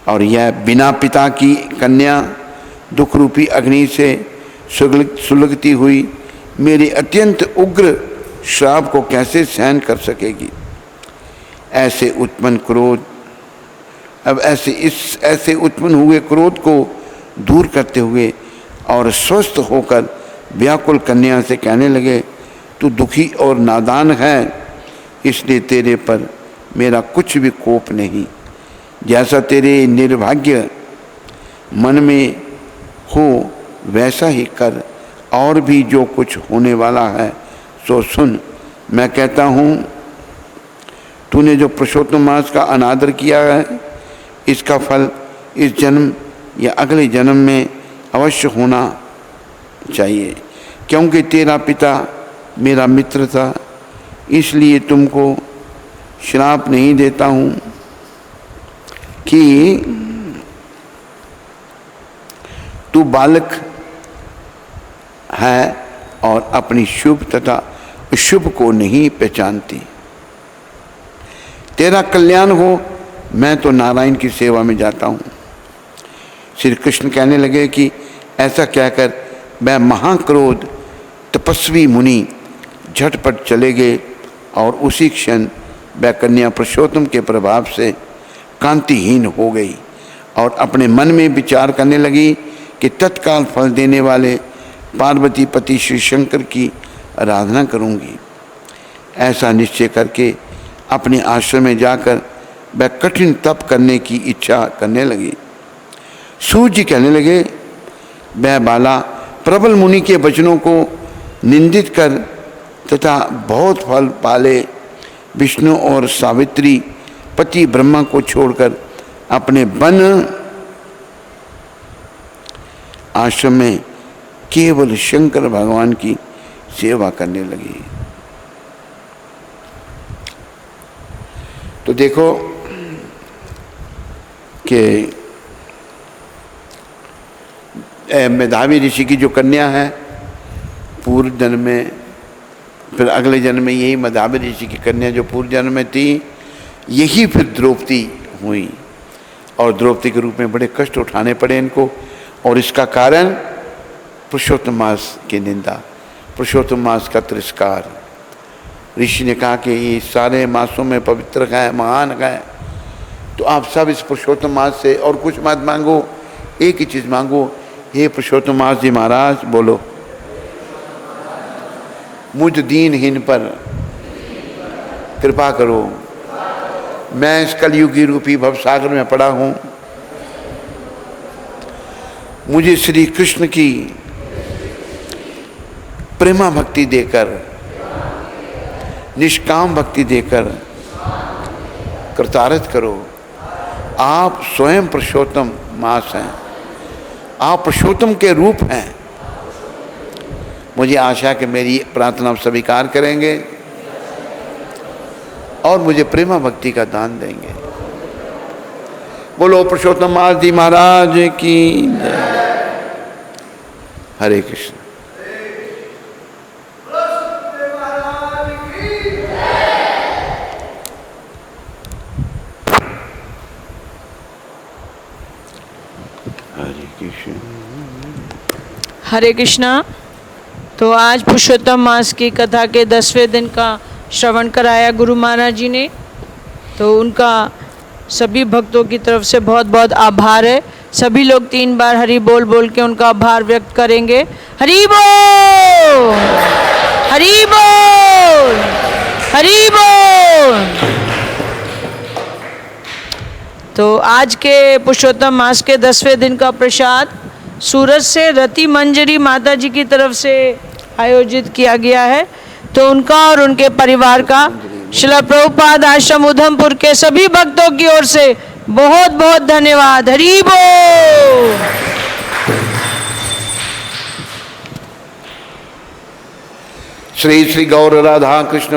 और यह बिना पिता की कन्या दुख रूपी अग्नि से सुलगती हुई मेरी अत्यंत उग्र श्राप को कैसे सहन कर सकेगी? ऐसे उत्पन्न क्रोध, अब ऐसे उत्पन्न हुए क्रोध को दूर करते हुए और स्वस्थ होकर व्याकुल कन्या से कहने लगे, तू दुखी और नादान है, इसलिए तेरे पर मेरा कुछ भी कोप नहीं। जैसा तेरे निर्भाग्य मन में हो वैसा ही कर, और भी जो कुछ होने वाला है सो सुन। मैं कहता हूँ, तूने जो पुरुषोत्तम मास का अनादर किया है, इसका फल इस जन्म या अगले जन्म में अवश्य होना चाहिए, क्योंकि तेरा पिता मेरा मित्र था। इसलिए तुमको श्राप नहीं देता हूँ कि तू बालक है और अपनी शुभ तथा अशुभ को नहीं पहचानती। तेरा कल्याण हो, मैं तो नारायण की सेवा में जाता हूँ। श्री कृष्ण कहने लगे कि ऐसा कहकर वह महाक्रोध तपस्वी मुनि झटपट चले गए, और उसी क्षण वह कन्या पुरुषोत्तम के प्रभाव से कांतिहीन हो गई और अपने मन में विचार करने लगी कि तत्काल फल देने वाले पार्वती पति श्री शंकर की आराधना करूंगी। ऐसा निश्चय करके अपने आश्रम में जाकर वह कठिन तप करने की इच्छा करने लगी। सूर्य जी कहने लगे, वह बाला प्रबल मुनि के वचनों को निंदित कर तथा बहुत फल पाले विष्णु और सावित्री पति ब्रह्मा को छोड़कर अपने वन आश्रम में केवल शंकर भगवान की सेवा करने लगी। देखो कि मेधावी ऋषि की जो कन्या है, पूर्व जन्म में, फिर अगले जन्म में यही मेधावी ऋषि की कन्या जो पूर्व जन्म में थी, यही फिर द्रौपदी हुई। और द्रौपदी के रूप में बड़े कष्ट उठाने पड़े इनको। और इसका कारण पुरुषोत्तम मास की निंदा, पुरुषोत्तम मास का तिरस्कार। ऋषि ने कहा कि ये सारे मासों में पवित्र है, महान है, तो आप सब इस पुरुषोत्तम मास से और कुछ मत मांगो, एक ही चीज़ मांगो, हे पुरुषोत्तम मास जी महाराज, बोलो, मुझ दीनहीन पर कृपा करो, मैं इस कलयुगी रूपी भवसागर में पड़ा हूँ, मुझे श्री कृष्ण की प्रेमा भक्ति देकर, निष्काम भक्ति देकर कृतार्थ करो। आप स्वयं पुरुषोत्तम मास हैं, आप पुरुषोत्तम के रूप हैं। मुझे आशा कि मेरी प्रार्थना स्वीकार करेंगे और मुझे प्रेमा भक्ति का दान देंगे। बोलो पुरुषोत्तम मास जी महाराज की जय। हरे कृष्ण। हरे कृष्णा। तो आज पुरुषोत्तम मास की कथा के 10वें दिन का श्रवण कराया गुरु महाराज जी ने। तो उनका सभी भक्तों की तरफ से बहुत बहुत आभार है। सभी लोग 3 बार हरि बोल बोल के उनका आभार व्यक्त करेंगे। हरि बोल, हरि बोल, हरि बोल। तो आज के पुरुषोत्तम मास के 10वें दिन का प्रसाद सूरत से रति मंजरी माता जी की तरफ से आयोजित किया गया है। तो उनका और उनके परिवार का श्रील प्रभुपाद आश्रम उधमपुर के सभी भक्तों की ओर से बहुत बहुत धन्यवाद। हरि बोल। श्री श्री गौर राधा कृष्ण